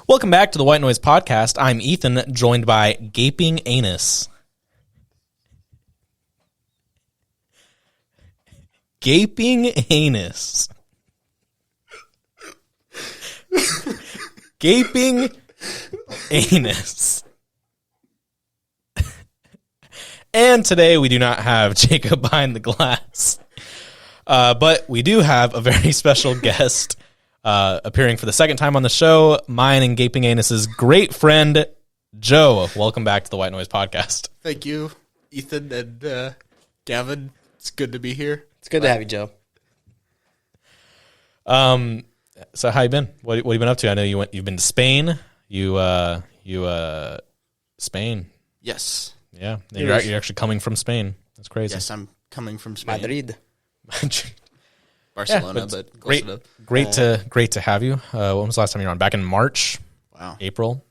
Welcome back to the White Noise Podcast. I'm Ethan, joined by Gaping Anus. Gaping Anus. Gaping Anus. And today we do not have Jacob behind the glass. But we do have a very special guest appearing for the second time on the show, mine and Gaping Anus's great friend, Joe. Welcome back to the White Noise Podcast. Thank you, Ethan and Gavin. It's good to be here. It's good to have you, Joe. So how you been? What have you been up to? I know you've been to Spain. Spain. Yes. Yeah. You're actually coming from Spain. That's crazy. Yes, I'm coming from Spain. Madrid. Barcelona, yeah, but close enough. Great to have you. When was the last time you were on? Back in March? Wow. April.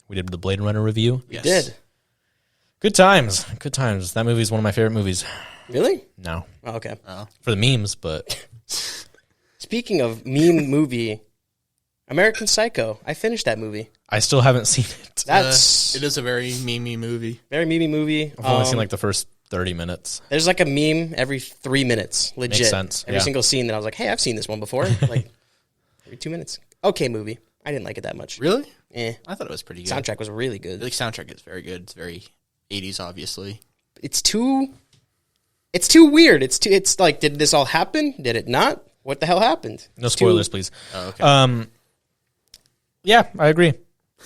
We did the Blade Runner review. Yes. You did. Good times. Good times. That movie is one of my favorite movies. Really? No. Oh, okay. For the memes, but... Speaking of meme movie, American Psycho. I finished that movie. I still haven't seen it. It is a very memey movie. Very meme movie. I've only seen like the first 30 minutes. There's like a meme every 3 minutes. Legit. Makes sense. Every single scene that I was like, hey, I've seen this one before. Like every 2 minutes. Okay movie. I didn't like it that much. Really? Eh. I thought it was pretty good. Soundtrack was really good. The soundtrack is very good. It's very 80s, obviously. It's too weird. It's like, did this all happen? Did it not? What the hell happened? No spoilers, please. Oh, okay. Yeah, I agree.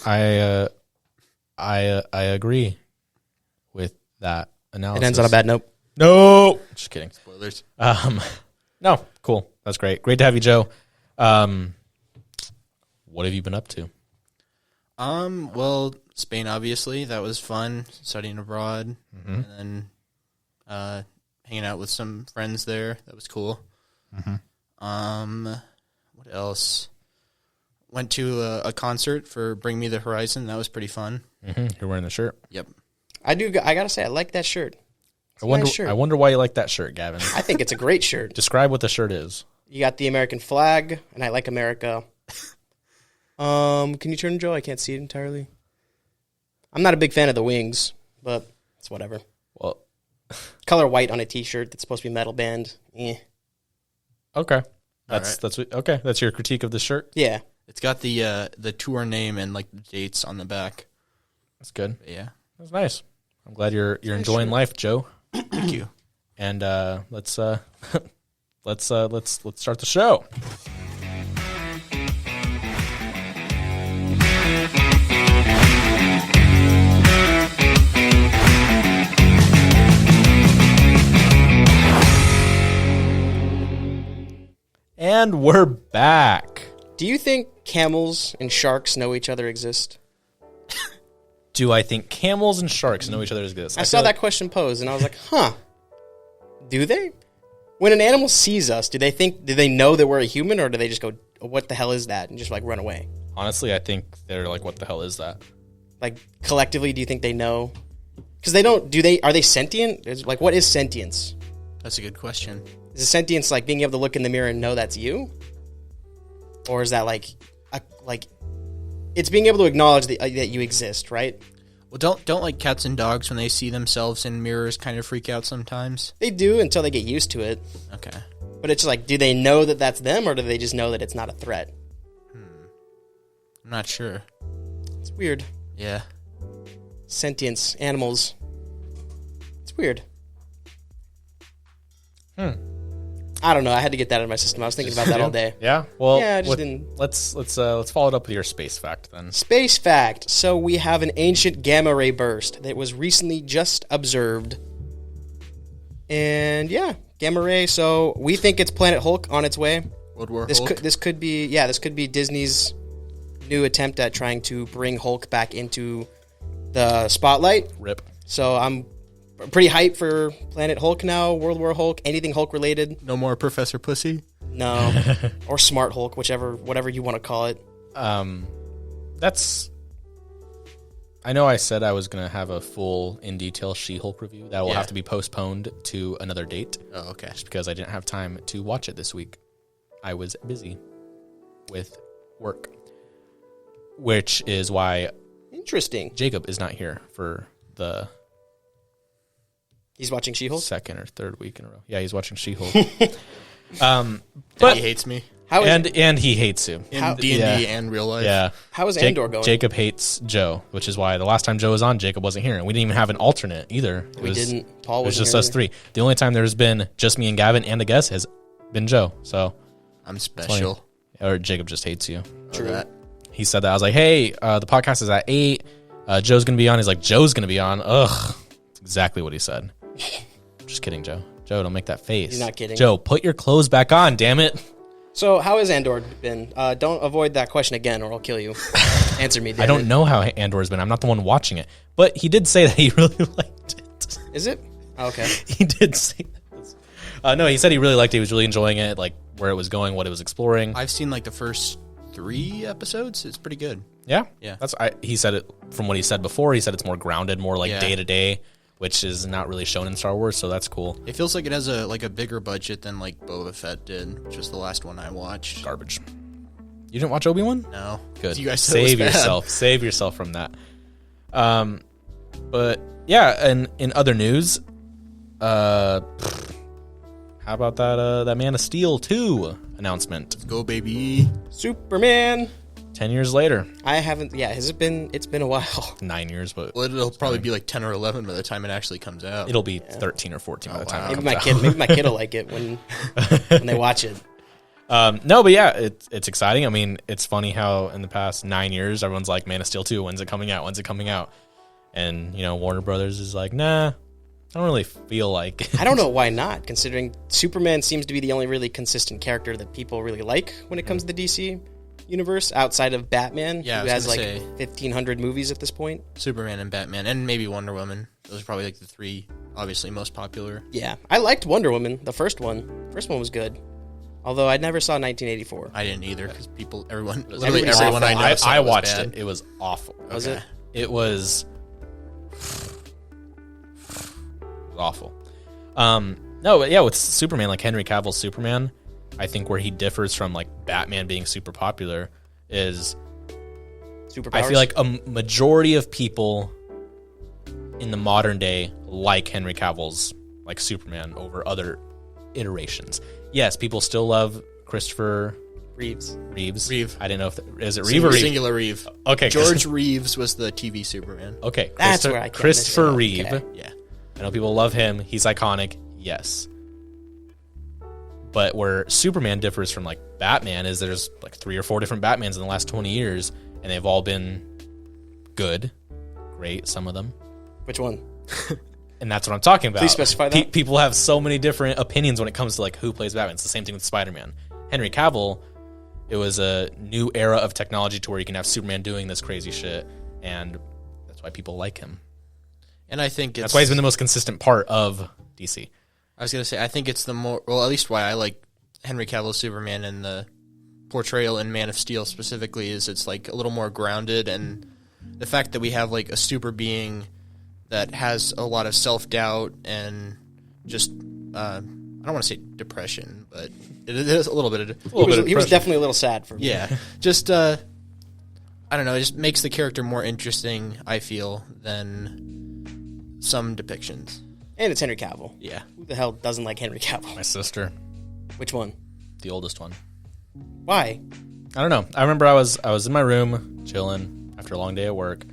I agree with that analysis. It ends on a bad note. No, just kidding. Spoilers. No, cool. That's great. Great to have you, Joe. What have you been up to? Well, Spain, obviously. That was fun, studying abroad. Mm-hmm. And then hanging out with some friends there. That was cool. Mm-hmm. What else? Went to a concert for Bring Me the Horizon. That was pretty fun. Mm-hmm. You're wearing the shirt. Yep. I gotta say, I like that shirt. I wonder. Nice shirt. I wonder why you like that shirt, Gavin. I think it's a great shirt. Describe what the shirt is. You got the American flag, and I like America. Can you turn, Joe? I can't see it entirely. I'm not a big fan of the wings, but it's whatever. Well, Color white on a T-shirt that's supposed to be metal band. okay. That's Okay. That's your critique of the shirt. Yeah. It's got the tour name and like the dates on the back. That's good. But yeah. That's nice. I'm glad you're enjoying life, Joe. Thank you. And let's start the show. And we're back. Do you think camels and sharks know each other exist? Do I think camels and sharks know each other exist? I saw that question posed, and I was like, huh. Do they? When an animal sees us, do they know that we're a human, or do they just go, what the hell is that, and just like run away? Honestly, I think they're like, what the hell is that? Like, collectively, do you think they know? Because they don't, are they sentient? Like, what is sentience? That's a good question. Is sentience like being able to look in the mirror and know that's you? Or is that like it's being able to acknowledge that you exist, right? Well, don't like cats and dogs when they see themselves in mirrors kind of freak out sometimes? They do until they get used to it. Okay. But it's like, do they know that that's them, or do they just know that it's not a threat? I'm not sure. It's weird. Yeah. Sentience, animals. It's weird. I don't know. I had to get that out of my system. I was thinking about that all day. Yeah. Well, yeah, I just didn't. Let's follow it up with your space fact then. Space fact. So we have an ancient gamma ray burst that was recently just observed. And yeah, gamma ray. So we think it's Planet Hulk on its way. World War This Hulk? could be Disney's new attempt at trying to bring Hulk back into the spotlight. Rip. So I'm pretty hyped for Planet Hulk now, World War Hulk, anything Hulk related. No more Professor Pussy? No. Or Smart Hulk, whatever you want to call it. I know I said I was going to have a full in detail She-Hulk review. That will have to be postponed to another date. Oh, okay. Just because I didn't have time to watch it this week. I was busy with work. which is why Interesting. Jacob is not here for the He's watching She-Hulk? second or third week in a row. Yeah, he's watching She-Hulk. But he hates me How is and he hates you. in D&D and real life. Yeah. How is Andor going? Jacob hates Joe, which is why the last time Joe was on, Jacob wasn't here. And we didn't even have an alternate either. We didn't. Paul It was wasn't just here us either. three. The only time there's been just me and Gavin and a guest has been Joe. So, I'm special. or Jacob just hates you. True. That. He said that. I was like, hey, the podcast is at 8. Joe's going to be on. He's like, Joe's going to be on. Ugh. That's exactly what he said. Just kidding, Joe. Joe, don't make that face. He's not kidding. Joe, put your clothes back on, damn it. So, how has Andor been? Don't avoid that question again, or I'll kill you. Answer me, damn I don't it. know how Andor's been. I'm not the one watching it. But he did say that he really liked it. Is it? Oh, okay. He did say that. No, he said he really liked it. He was really enjoying it, like where it was going, what it was exploring. I've seen like the first 3 episodes. It's pretty good. Yeah? Yeah. He said it, from what he said before, he said it's more grounded, more like Yeah. day to day, which is not really shown in Star Wars, so that's cool. It feels like it has a bigger budget than like Boba Fett did, which was the last one I watched. Garbage. You didn't watch Obi-Wan? No. Good. You guys said it was Save bad. yourself. Save yourself from that. But yeah, and in other news, how about that Man of Steel 2 announcement? Go, baby. Superman. 10 years later. I haven't. Yeah, has it been? It's been a while. 9 years, but Well, it'll probably be like 10 or 11 by the time it actually comes out. it'll be 13 or 14 by the time wow. it Maybe comes my out. kid. Maybe my kid will like it when they watch it. No, but yeah, it's exciting. I mean, it's funny how in the past 9 years, everyone's like, Man of Steel 2, when's it coming out? When's it coming out? And, Warner Brothers is like, nah, I don't really feel like it. I don't know why not, considering Superman seems to be the only really consistent character that people really like when it comes to the DC universe, outside of Batman, Yeah, I who was has like gonna say- 1,500 movies at this point. Superman and Batman, and maybe Wonder Woman. Those are probably like the 3 obviously most popular. Yeah, I liked Wonder Woman, the first one. First one was good. Although I never saw 1984. I didn't either because everyone Everybody everyone I saw know it. said I was watched bad. it. It was awful. Was Okay. it? It was awful. No, but yeah, with Superman, like Henry Cavill's Superman, I think where he differs from like Batman being super popular is Superpowers. I feel like a majority of people in the modern day like Henry Cavill's like Superman over other iterations. Yes, people still love Christopher Reeves. Reeves. Reeve. I didn't know if is it Reeve or Reeve? Singular Reeve. Okay, George Reeves was the TV Superman. Okay, That's where I can't Christopher miss it. Reeve. Okay. Yeah. I know people love him. He's iconic. Yes. But where Superman differs from like Batman is there's like 3 or 4 different Batmans in the last 20 years, and they've all been good, great, some of them. Which one? And that's what I'm talking about. Please specify that. People have so many different opinions when it comes to like who plays Batman. It's the same thing with Spider-Man. Henry Cavill, it was a new era of technology to where you can have Superman doing this crazy shit, and that's why people like him. And I think That's why he's been the most consistent part of DC. I was going to say, I think it's the more, well, at least why I like Henry Cavill's Superman and the portrayal in Man of Steel specifically is it's like a little more grounded, and the fact that we have like a super being that has a lot of self-doubt and just, I don't want to say depression, but it is a little bit of He was definitely a little sad for me. yeah, just, I don't know, it just makes the character more interesting, I feel, than some depictions. And it's Henry Cavill. Yeah. Who the hell doesn't like Henry Cavill? My sister, Which one? the oldest one. Why? I don't know. I remember I was in my room chilling after a long day at work.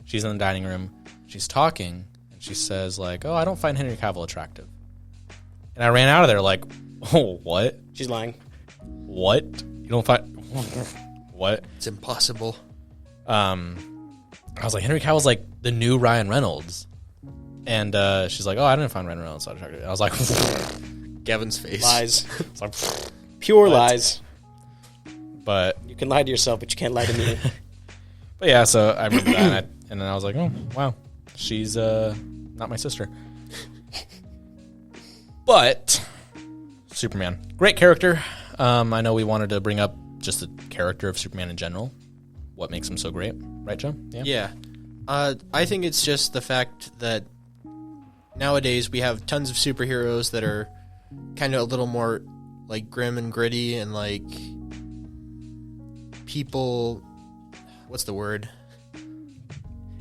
She's in the dining room. She's talking, and she says like, "Oh, I don't find Henry Cavill attractive." And I ran out of there like, "Oh, what? She's lying. What? You don't find what?" It's impossible. I was like, Henry Cavill's like the new Ryan Reynolds, and she's like, "Oh, I didn't find Ryan Reynolds attractive." I was like, Gavin's face. Lies. it's like Pure What? lies. but You can lie to yourself, but you can't lie to me. But yeah, so I remember that, and then I was like, "Oh, wow, she's not my sister." But Superman, great character. I know we wanted to bring up just the character of Superman in general. What makes him so great, right, Joe? Yeah. I think it's just the fact that nowadays we have tons of superheroes that are kind of a little more like grim and gritty and like people what's the word?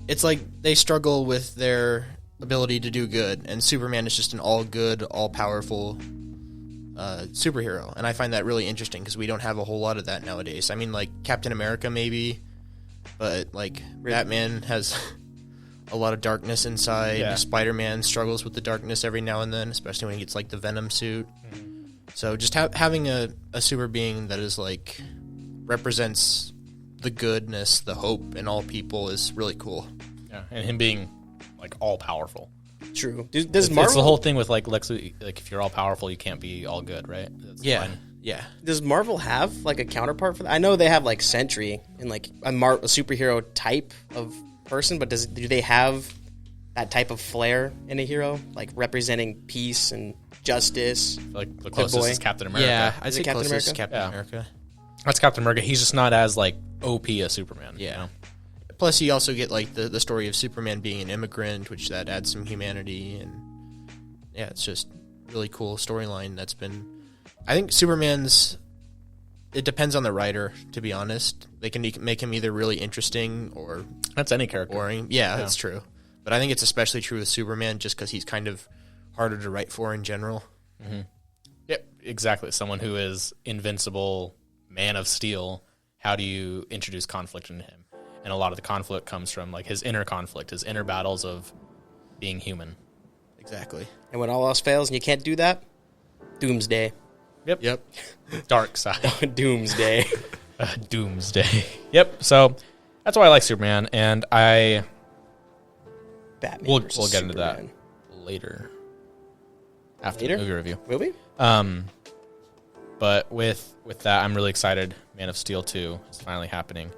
It's like they struggle with their ability to do good, and Superman is just an all-good, all-powerful superhero. And I find that really interesting because we don't have a whole lot of that nowadays. I mean, like, Captain America maybe, but, like, Batman has a lot of darkness inside. Yeah. Spider-Man struggles with the darkness every now and then, especially when he gets, like, the Venom suit. So just having a super being that is, like, represents the goodness, the hope in all people is really cool. Yeah, and him being like all powerful. True. Does It's Marvel the whole thing with like Lex. Like if you're all powerful, you can't be all good, right? That's fine. Yeah. Does Marvel have like a counterpart for that? I know they have like Sentry and like a superhero type of person, but do they have that type of flair in a hero, like representing peace and justice? Like the closest is Captain America. Yeah, I'd Is say it Captain closest is America? Captain Yeah. America. That's Captain America. He's just not as like OP as Superman. Yeah. You know? Plus, you also get like the story of Superman being an immigrant, which that adds some humanity, and yeah, it's just really cool storyline that's been. I think Superman's. It depends on the writer, to be honest. They can make him either really interesting or That's any character. boring. Yeah, that's true. But I think it's especially true with Superman, just because he's kind of harder to write for in general. Yep, exactly. Someone who is invincible, Man of Steel. How do you introduce conflict into him? And a lot of the conflict comes from like his inner conflict, his inner battles of being human. Exactly. And when all else fails and you can't do that, Doomsday. Yep. Dark side. Doomsday. Doomsday. Yep. So that's why I like Superman, and Batman. we'll versus get into that Superman. later after Later? the movie review. Will we? But with that, I'm really excited. Man of Steel 2 is finally happening.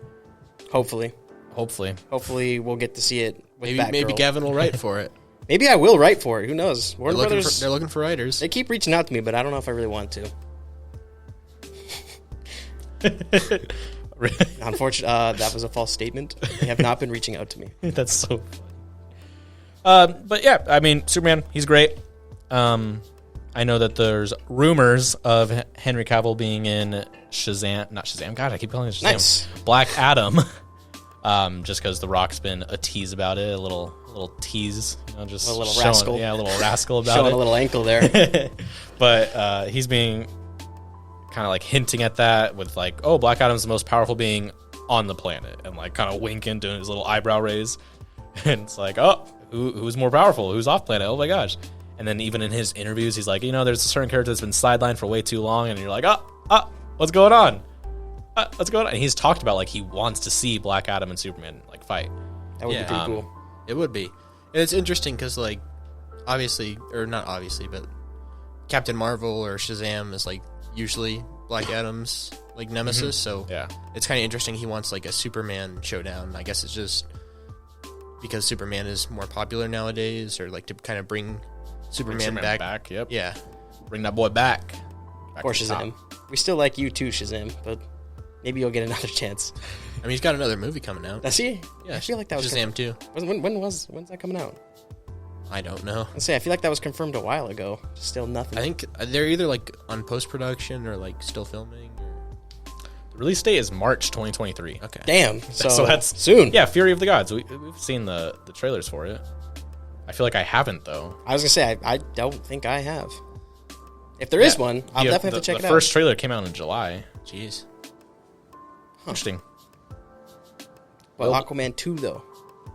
Hopefully. Hopefully, We'll get to see it with Maybe Batgirl. Gavin will write for it. Maybe I will write for it. Who knows? Warner Brothers. They're looking for writers. They keep reaching out to me, but I don't know if I really want to. Unfortunately, that was a false statement. They have not been reaching out to me. That's so funny. But yeah, I mean, Superman, he's great. I know that there's rumors of Henry Cavill being in not Shazam. God, I keep calling it Shazam. Nice. Black Adam. Just because The Rock's been a tease about it, a little tease, just A little showing, rascal. yeah, a little rascal about Showing it. a little ankle there. But he's being kind of like hinting at that with like, oh, Black Adam's the most powerful being on the planet, and like kind of winking, doing his little eyebrow raise, and it's like, oh, who's more powerful? Who's off planet? Oh my gosh! And then even in his interviews, he's like, there's a certain character that's been sidelined for way too long, and you're like, what's going on? What's going on? And he's talked about like he wants to see Black Adam and Superman like fight. That would be pretty cool. It would be. And it's interesting because, like, obviously, or not obviously, but Captain Marvel or Shazam is, like, usually Black Adam's, like, nemesis. So Yeah. it's kind of interesting he wants, like, a Superman showdown. I guess it's just because Superman is more popular nowadays, or, like, to kind of bring Superman back. Yep. Yeah. Bring that boy back. Or to the top. Shazam. We still like you too, Shazam, but maybe you'll get another chance. I mean, he's got another movie coming out. Does he? Yeah, I feel like that was Shazam 2. When's that coming out? I don't know. I feel like that was confirmed a while ago. Still nothing. I think they're either, like, on post-production or, like, still filming. The release date is March 2023. Okay. Damn. So that's soon. Yeah, Fury of the Gods. We've seen the trailers for it. I feel like I haven't though. I was gonna say I don't think I have. If there is one, I'll definitely have to check it out. The first trailer came out in July. Jeez. Interesting. But Aquaman 2 though.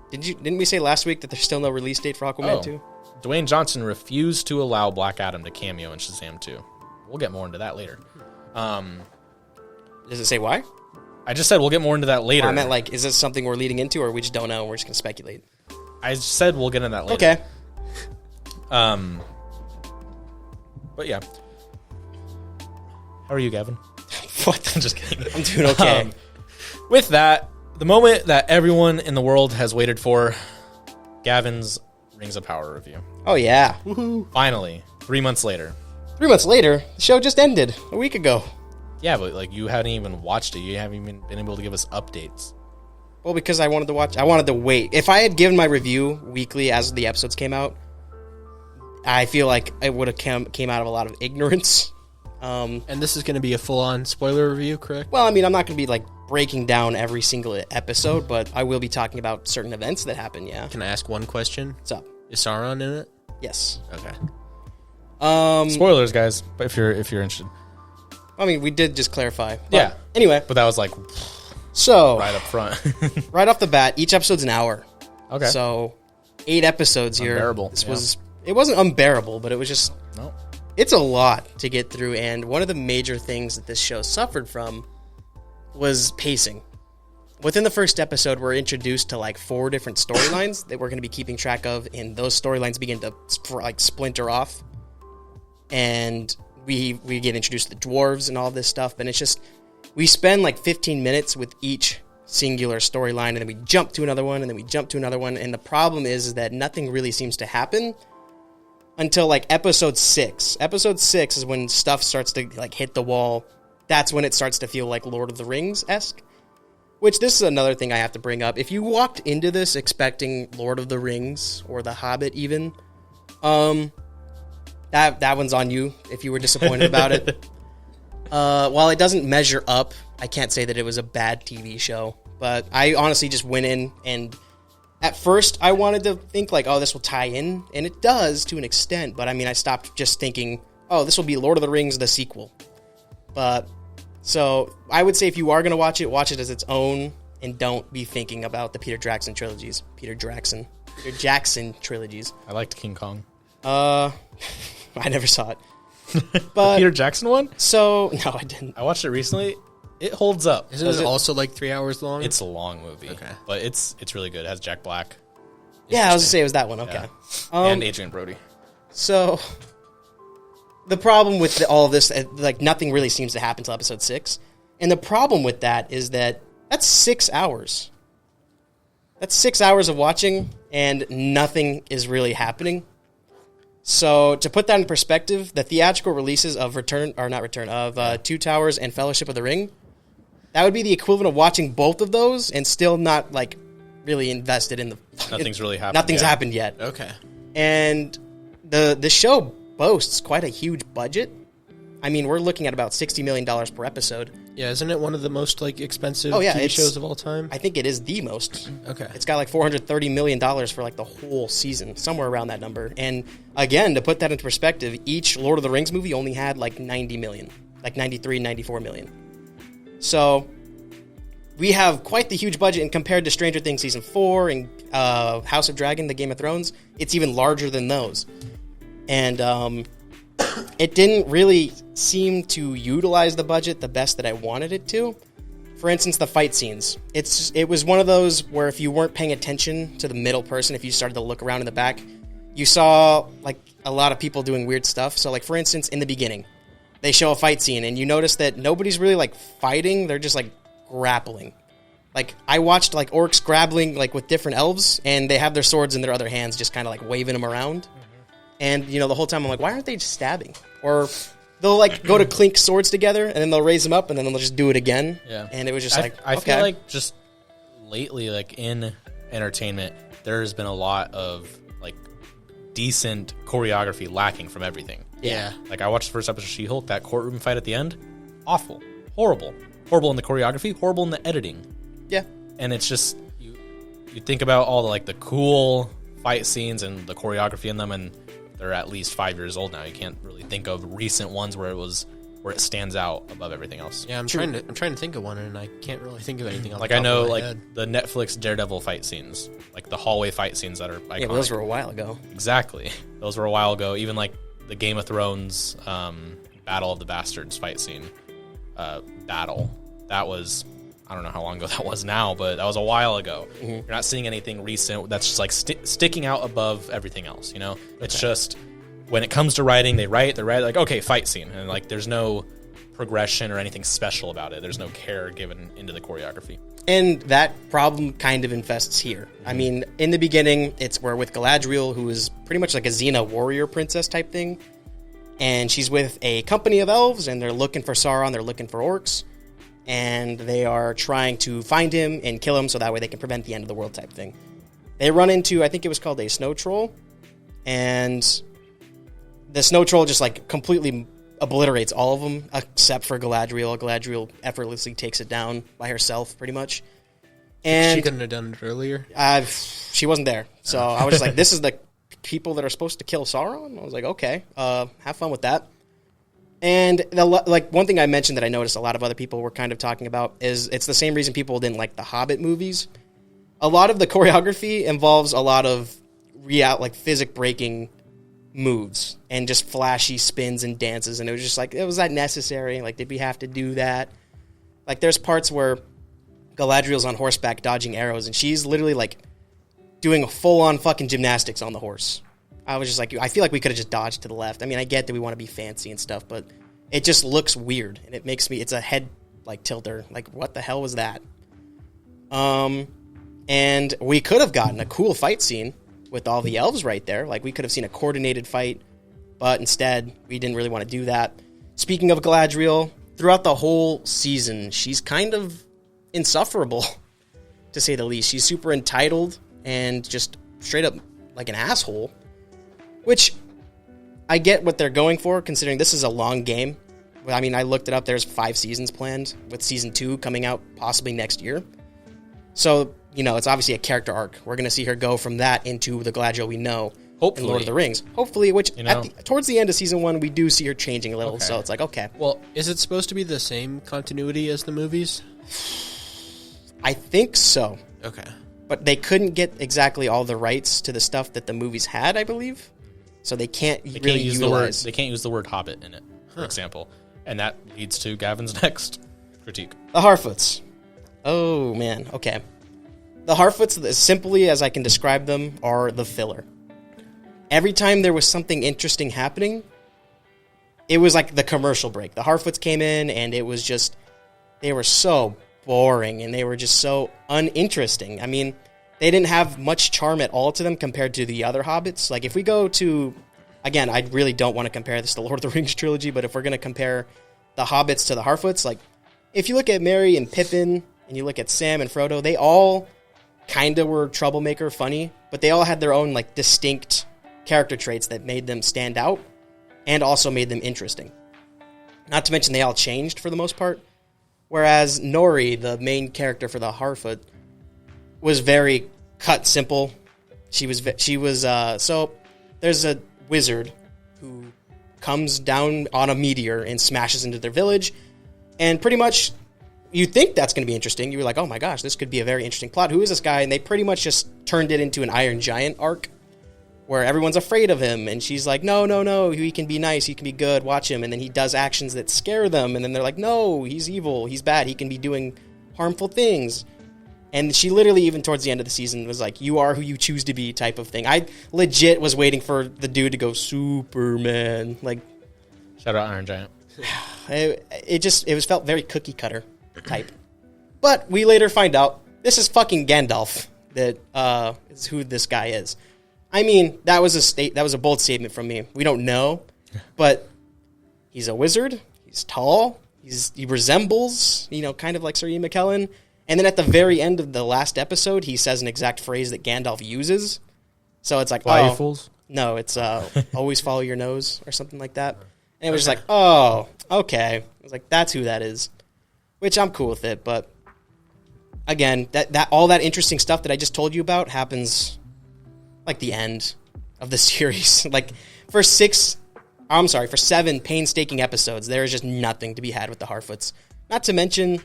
Didn't we say last week that there's still no release date for Aquaman 2? Dwayne Johnson refused to allow Black Adam to cameo in Shazam 2. We'll get more into that later. Does it say why? I just said we'll get more into that later. Or I meant like, is this something we're leading into, or we just don't know and we're just gonna speculate? I said we'll get into that later. Okay. But yeah. How are you, Gavin? What? I'm just kidding. I'm doing okay. With that, the moment that everyone in the world has waited for, Gavin's Rings of Power review. Oh yeah. Finally, 3 months later. 3 months later, the show just ended a week ago. Yeah, but like you hadn't even watched it. You haven't even been able to give us updates. Well, because I wanted to watch. I wanted to wait. If I had given my review weekly as the episodes came out, I feel like it would have came out of a lot of ignorance. And this is going to be a full-on spoiler review, correct? Well, I mean, I'm not going to be like breaking down every single episode, but I will be talking about certain events that happen. Yeah. Can I ask one question? What's up? Is Sauron in it? Yes. Okay. Spoilers, guys, but if you're interested. I mean, we did just clarify. But Yeah. Anyway, But that was like so right up front. right off the bat, each episode's an hour. Okay. So 8 episodes here. Unbearable, It wasn't unbearable, but it was just No. it's a lot to get through, and one of the major things that this show suffered from was pacing. Within the first episode, we're introduced to like 4 different storylines that we're going to be keeping track of, and those storylines begin to splinter off, and we get introduced to the dwarves and all this stuff, and it's just we spend like 15 minutes with each singular storyline, and then we jump to another one, and then we jump to another one, and the problem is that nothing really seems to happen until like episode 6. Episode 6 is when stuff starts to like hit the wall. That's when it starts to feel like Lord of the Rings-esque. Which, this is another thing I have to bring up. If you walked into this expecting Lord of the Rings or The Hobbit even, that one's on you if you were disappointed about it. While it doesn't measure up, I can't say that it was a bad TV show. But I honestly just went in, and at first I wanted to think like, oh, this will tie in. And it does to an extent. But I mean, I stopped just thinking, oh, this will be Lord of the Rings, the sequel. But... So, I would say if you are going to watch it as its own, and don't be thinking about the Peter Jackson trilogies. Peter Jackson trilogies. I liked King Kong. I never saw it. But Peter Jackson one? So, no, I didn't. I watched it recently. It holds up. Isn't it also like 3 hours long? It's a long movie. Okay. But it's really good. It has Jack Black. Yeah, I was going to say it was that one. Okay. Yeah. And Adrian Brody. So, the problem with all of this, like, nothing really seems to happen until episode 6. And the problem with that is that that's 6 hours. That's 6 hours of watching, and nothing is really happening. So, to put that in perspective, the theatrical releases of Two Towers and Fellowship of the Ring, that would be the equivalent of watching both of those and still not, like, really invested in the... Nothing's really happened Nothing's yet. happened yet. Okay. And the show boasts quite a huge budget. I mean, we're looking at about $60 million per episode. Yeah, isn't it one of the most like expensive Oh, yeah, TV it's- shows of all time? I think it is the most. Okay. It's got like $430 million for like the whole season, somewhere around that number. And again, to put that into perspective, each Lord of the Rings movie only had like 90 million, like 93, 94 million. So we have quite the huge budget, and compared to Stranger Things Season 4 and House of Dragon, the Game of Thrones, it's even larger than those. And it didn't really seem to utilize the budget the best that I wanted it to. For instance, the fight scenes. It was one of those where if you weren't paying attention to the middle person, if you started to look around in the back, you saw like a lot of people doing weird stuff. So like, for instance, in the beginning, they show a fight scene and you notice that nobody's really like fighting. They're just like grappling. Like, I watched like orcs grappling like with different elves, and they have their swords in their other hands, just kind of like waving them around. And, you know, the whole time I'm like, why aren't they just stabbing? Or they'll, like, go to clink swords together, and then they'll raise them up, and then they'll just do it again. Yeah. And it was just I okay. feel like just lately, like, in entertainment, there's been a lot of, like, decent choreography lacking from everything. Yeah. Like, I watched the first episode of She-Hulk, that courtroom fight at the end, awful. Horrible. Horrible in the choreography, horrible in the editing. Yeah. And it's just, you think about all the, like, the cool fight scenes and the choreography in them, and they're at least 5 years old now. You can't really think of recent ones where it stands out above everything else. Yeah, I'm trying to think of one, and I can't really think of anything. Like, I know, like, the Netflix Daredevil fight scenes, like the hallway fight scenes that are iconic. Yeah, but those were a while ago. Exactly. Those were a while ago. Even, like, the Game of Thrones Battle of the Bastards fight scene battle. That was, I don't know how long ago that was now, but that was a while ago. Mm-hmm. You're not seeing anything recent that's just, like, sticking out above everything else, you know? It's just, when it comes to writing, they write, like, okay, fight scene. And, like, there's no progression or anything special about it. There's no care given into the choreography. And that problem kind of infests here. I mean, in the beginning, we're with Galadriel, who is pretty much like a Xena warrior princess type thing. And she's with a company of elves, and they're looking for Sauron, they're looking for orcs. And they are trying to find him and kill him so that way they can prevent the end of the world type thing. They run into, I think it was called a snow troll. And the snow troll just, like, completely obliterates all of them except for Galadriel. Galadriel effortlessly takes it down by herself, pretty much. And she couldn't have done it earlier. She wasn't there, so I was just like, "This is the people that are supposed to kill Sauron." I was like, "Okay, have fun with that." And one thing I mentioned that I noticed a lot of other people were kind of talking about is it's the same reason people didn't like the Hobbit movies. A lot of the choreography involves a lot of physics breaking moves and just flashy spins and dances, and it was just like, was that necessary? Like, did we have to do that? Like, there's parts where Galadriel's on horseback dodging arrows, and she's literally like doing a full-on fucking gymnastics on the horse. I was just like, I feel like we could have just dodged to the left. I mean, I get that we want to be fancy and stuff, but it just looks weird, and it's a head like tilter. Like, what the hell was that? And we could have gotten a cool fight scene with all the elves right there. Like, we could have seen a coordinated fight, but instead, we didn't really want to do that. Speaking of Galadriel, throughout the whole season, she's kind of insufferable, to say the least. She's super entitled and just straight up like an asshole, which I get what they're going for, considering this is a long game. I mean, I looked it up. There's 5 seasons planned, with season 2 coming out possibly next year. So, it's obviously a character arc. We're going to see her go from that into the Galadriel we know in Lord of the Rings. Hopefully, which towards the end of season 1, we do see her changing a little. Okay. So it's like, okay. Well, is it supposed to be the same continuity as the movies? I think so. Okay. But they couldn't get exactly all the rights to the stuff that the movies had, I believe. So they can't really utilize. They can't use the word Hobbit in it, for example. And that leads to Gavin's next critique. The Harfoots. Oh, man. Okay. The Harfoots, as simply as I can describe them, are the filler. Every time there was something interesting happening, it was like the commercial break. The Harfoots came in, and it was just, they were so boring, and they were just so uninteresting. I mean, they didn't have much charm at all to them compared to the other Hobbits. Like, if we go to, again, I really don't want to compare this to the Lord of the Rings trilogy, but if we're going to compare the Hobbits to the Harfoots, like, if you look at Merry and Pippin, and you look at Sam and Frodo, they all kind of were troublemaker, funny, but they all had their own, like, distinct character traits that made them stand out, and also made them interesting. Not to mention they all changed for the most part. Whereas Nori, the main character for the Harfoot, was very cut simple. She was so there's a wizard who comes down on a meteor and smashes into their village, and pretty much you think that's going to be interesting. You're like, oh my gosh, this could be a very interesting plot. Who is this guy? And they pretty much just turned it into an Iron Giant arc where everyone's afraid of him, and she's like, no, he can be nice, he can be good, watch him, and then he does actions that scare them, and then they're like, no, he's evil, he's bad, he can be doing harmful things. And she literally, even towards the end of the season, was like, you are who you choose to be type of thing. I legit was waiting for the dude to go, Superman. Like, shout out Iron Giant. It felt very cookie cutter type. But we later find out, this is fucking Gandalf that is who this guy is. I mean, that was a bold statement from me. We don't know, but he's a wizard. He's tall. He resembles, kind of like Sir Ian McKellen. And then at the very end of the last episode, he says an exact phrase that Gandalf uses. So it's like, Fly, you fools? No, it's always follow your nose or something like that. And it was just like, oh, okay. I was like, that's who that is, which I'm cool with it. But again, that all that interesting stuff that I just told you about happens like the end of the series. Like for 7 painstaking episodes, there is just nothing to be had with the Harfoots. Not to mention,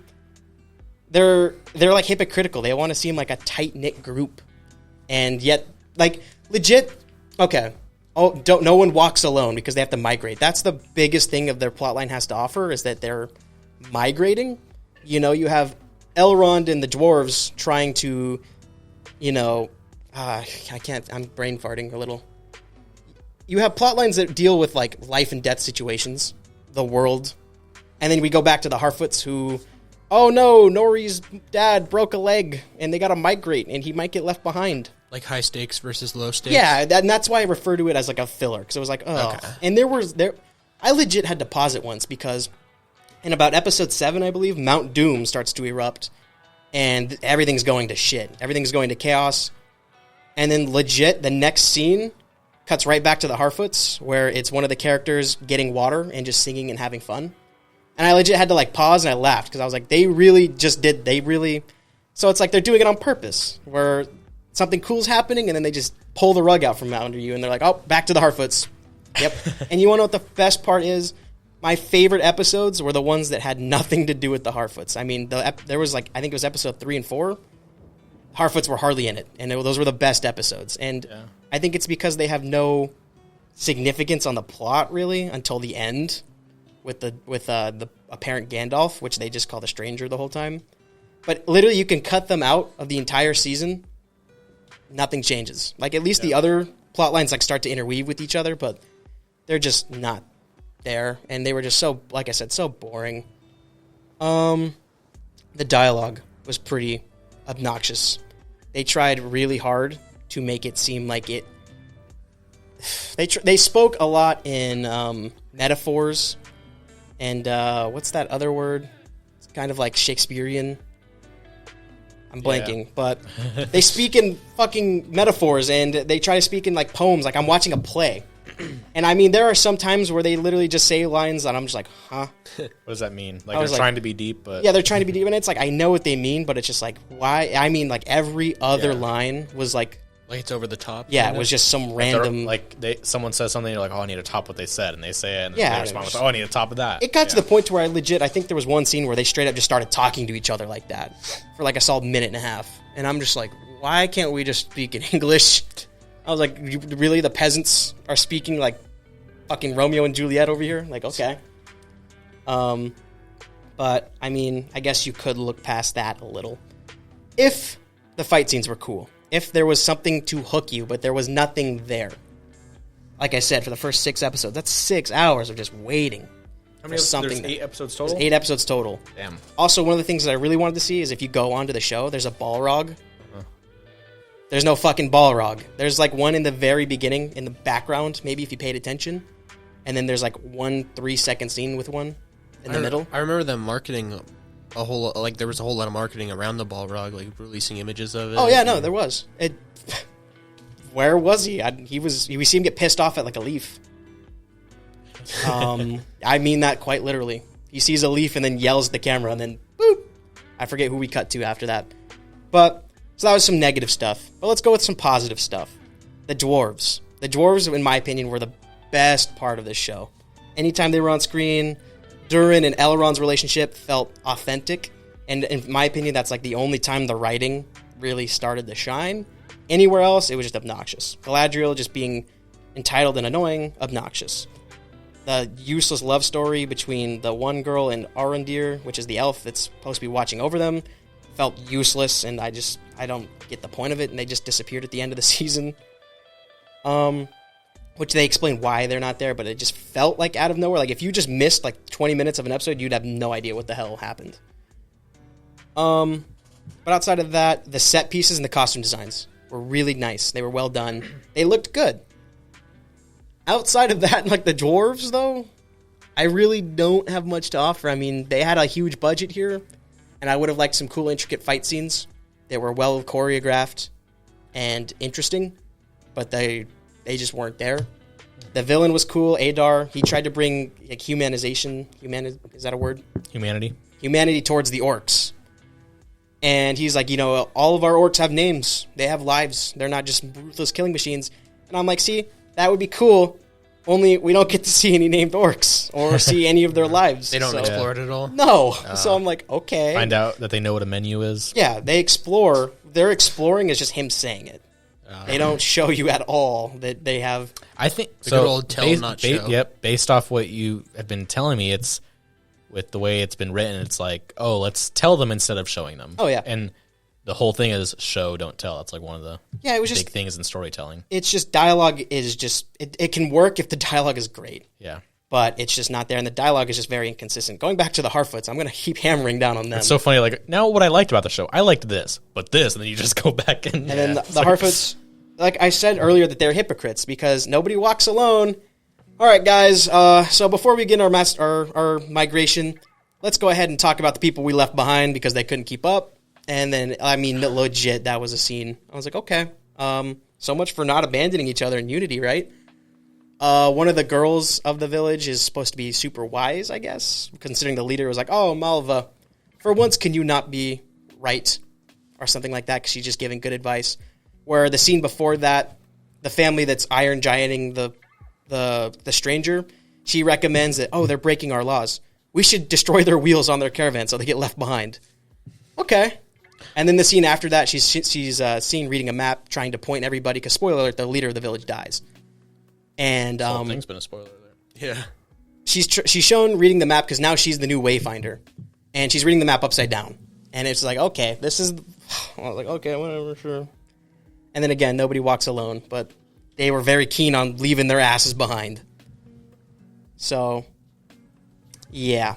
they're like hypocritical. They want to seem like a tight-knit group, and yet like legit. Okay, no one walks alone because they have to migrate. That's the biggest thing of their plotline has to offer, is that they're migrating. You have Elrond and the dwarves trying to, I can't. I'm brain farting a little. You have plot lines that deal with like life and death situations, the world, and then we go back to the Harfoots who, oh no, Nori's dad broke a leg and they got to migrate and he might get left behind. Like high stakes versus low stakes. Yeah, and that's why I refer to it as like a filler, because it was like, oh. Okay. And I legit had to pause it once because in about episode 7, I believe, Mount Doom starts to erupt and everything's going to shit. Everything's going to chaos. And then legit, the next scene cuts right back to the Harfoots, where it's one of the characters getting water and just singing and having fun. And I legit had to like pause and I laughed because I was like, so it's like they're doing it on purpose, where something cool's happening and then they just pull the rug out from under you and they're like, oh, back to the Harfoots. Yep. And you want to know what the best part is? My favorite episodes were the ones that had nothing to do with the Harfoots. I mean, there was like, I think it was episode 3 and 4. Harfoots were hardly in it, and those were the best episodes. And I think it's because they have no significance on the plot really until the end with the apparent Gandalf, which they just call the Stranger the whole time. But literally, you can cut them out of the entire season. Nothing changes. Like at least the other plot lines like start to interweave with each other, but they're just not there. And they were just so, like I said, so boring. The dialogue was pretty obnoxious. They tried really hard to make it seem like it. They spoke a lot in metaphors and what's that other word? It's kind of like Shakespearean. I'm blanking, but they speak in fucking metaphors and they try to speak in like poems, like I'm watching a play. And I mean, there are some times where they literally just say lines and I'm just like, huh? What does that mean? Like they're trying to be deep, but... Yeah, they're trying to be deep, and it's like, I know what they mean, but it's just like, why? I mean, like, every other line was like... Like it's over the top. Yeah, it was just some random... someone says something, you're like, oh, I need to top what they said, and they say it, and Yeah, they respond with, oh, I need to top of that. It got to the point to where I think there was one scene where they straight up just started talking to each other like that for like a solid minute and a half. And I'm just like, why can't we just speak in English? I was like, really? The peasants are speaking like fucking Romeo and Juliet over here? Like, okay. But, I mean, I guess you could look past that a little. If the fight scenes were cool. If there was something to hook you, but there was nothing there. Like I said, for the first 6 episodes, that's 6 hours of just waiting. How many episodes? There's 8 episodes total? There's 8 episodes total. Damn. Also, one of the things that I really wanted to see is if you go onto the show, there's a Balrog. There's no fucking Balrog. There's like one in the very beginning, in the background, maybe if you paid attention. And then there's like one 3-second scene with one in the middle. I remember them marketing a whole, like there was a whole lot of marketing around the Balrog, like releasing images of it. Oh yeah, no, there was. Where was he? We see him get pissed off at like a leaf. I mean that quite literally. He sees a leaf and then yells at the camera and then boop. I forget who we cut to after that. But so that was some negative stuff. But let's go with some positive stuff. The dwarves. The dwarves, in my opinion, were the best part of this show. Anytime they were on screen, Durin and Elrond's relationship felt authentic. And in my opinion, that's like the only time the writing really started to shine. Anywhere else, it was just obnoxious. Galadriel just being entitled and annoying, obnoxious. The useless love story between the one girl and Arondir, which is the elf that's supposed to be watching over them, felt useless, and I don't get the point of it, and they just disappeared at the end of the season. Which they explained why they're not there, but it just felt like out of nowhere. Like, if you just missed, like, 20 minutes of an episode, you'd have no idea what the hell happened. But outside of that, the set pieces and the costume designs were really nice. They were well done. They looked good. Outside of that, like, the dwarves, though, I really don't have much to offer. I mean, they had a huge budget here, and I would have liked some cool, intricate fight scenes that were well choreographed and interesting, but they just weren't there. The villain was cool, Adar. He tried to bring like humanization. Is that a word? Humanity towards the orcs. And he's like, all of our orcs have names. They have lives. They're not just ruthless killing machines. And I'm like, see, that would be cool. Only we don't get to see any named orcs or see any of their lives. They don't explore it at all? No. So I'm like, okay. Find out that they know what a menu is. Yeah, they explore. Their exploring is just him saying it. They don't show you at all that they have. I think the good old tell not show. Yep. Based off what you have been telling me, it's with the way it's been written. It's like, oh, let's tell them instead of showing them. Oh yeah. And the whole thing is show, don't tell. It's like one of the big things in storytelling. It's just dialogue is just it can work if the dialogue is great. Yeah. But it's just not there, and the dialogue is just very inconsistent. Going back to the Harfoots, I'm going to keep hammering down on them. It's so funny. Like, now what I liked about the show, I liked this, but this, and then you just go back and then the Harfoots. Like I said earlier, that they're hypocrites because nobody walks alone. All right, guys. So before we begin our migration, let's go ahead and talk about the people we left behind because they couldn't keep up. And then, I mean, legit, that was a scene. I was like, okay. So So much for not abandoning each other in unity, right? One of the girls of the village is supposed to be super wise, I guess, considering the leader was like, oh, Malva, for once can you not be right? Or something like that, because she's just giving good advice. Where the scene before that, the family that's iron gianting the stranger, she recommends that, oh, they're breaking our laws. We should destroy their wheels on their caravan so they get left behind. Okay. And then the scene after that, she's seen reading a map, trying to point everybody, because spoiler alert, the leader of the village dies. And The whole thing's been a spoiler alert. Yeah. she's shown reading the map because now she's the new wayfinder. And she's reading the map upside down. And it's like, okay, this is... I was like, okay, whatever, sure. And then again, nobody walks alone, but they were very keen on leaving their asses behind. So, yeah,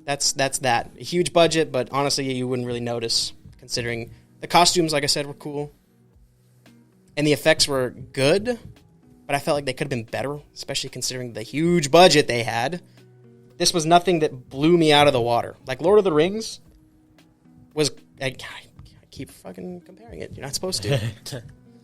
that's that. A huge budget, but honestly, you wouldn't really notice, considering the costumes, like I said, were cool. And the effects were good, but I felt like they could have been better, especially considering the huge budget they had. This was nothing that blew me out of the water. Like Lord of the Rings was... I keep fucking comparing it. You're not supposed to.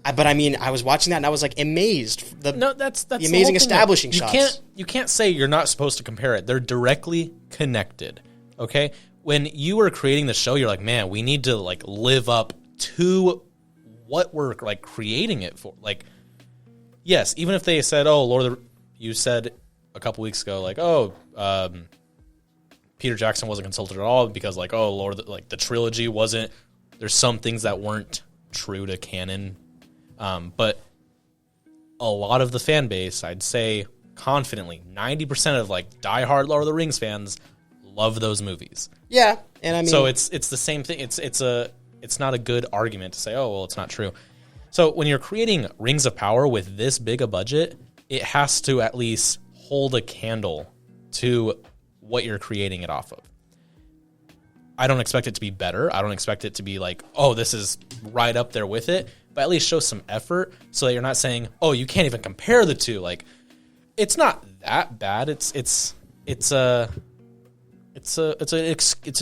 But I mean, I was watching that and I was like amazed. That's the amazing establishing shots. You can't say you're not supposed to compare it. They're directly connected. Okay? When you were creating the show, you're like, man, we need to like live up to what we're like creating it for. Like, yes, even if they said, oh, you said a couple weeks ago, like, Peter Jackson wasn't consulted at all because, like, the trilogy wasn't. There's some things that weren't true to canon, but a lot of the fan base, I'd say confidently, 90% of like diehard Lord of the Rings fans love those movies. Yeah, and I mean, so it's the same thing. It's not a good argument to say, oh well, it's not true. So when you're creating Rings of Power with this big a budget, it has to at least hold a candle to what you're creating it off of. I don't expect it to be better. I don't expect it to be like, oh, this is right up there with it, but at least show some effort so that you're not saying, oh, you can't even compare the two. Like, it's not that bad. It's an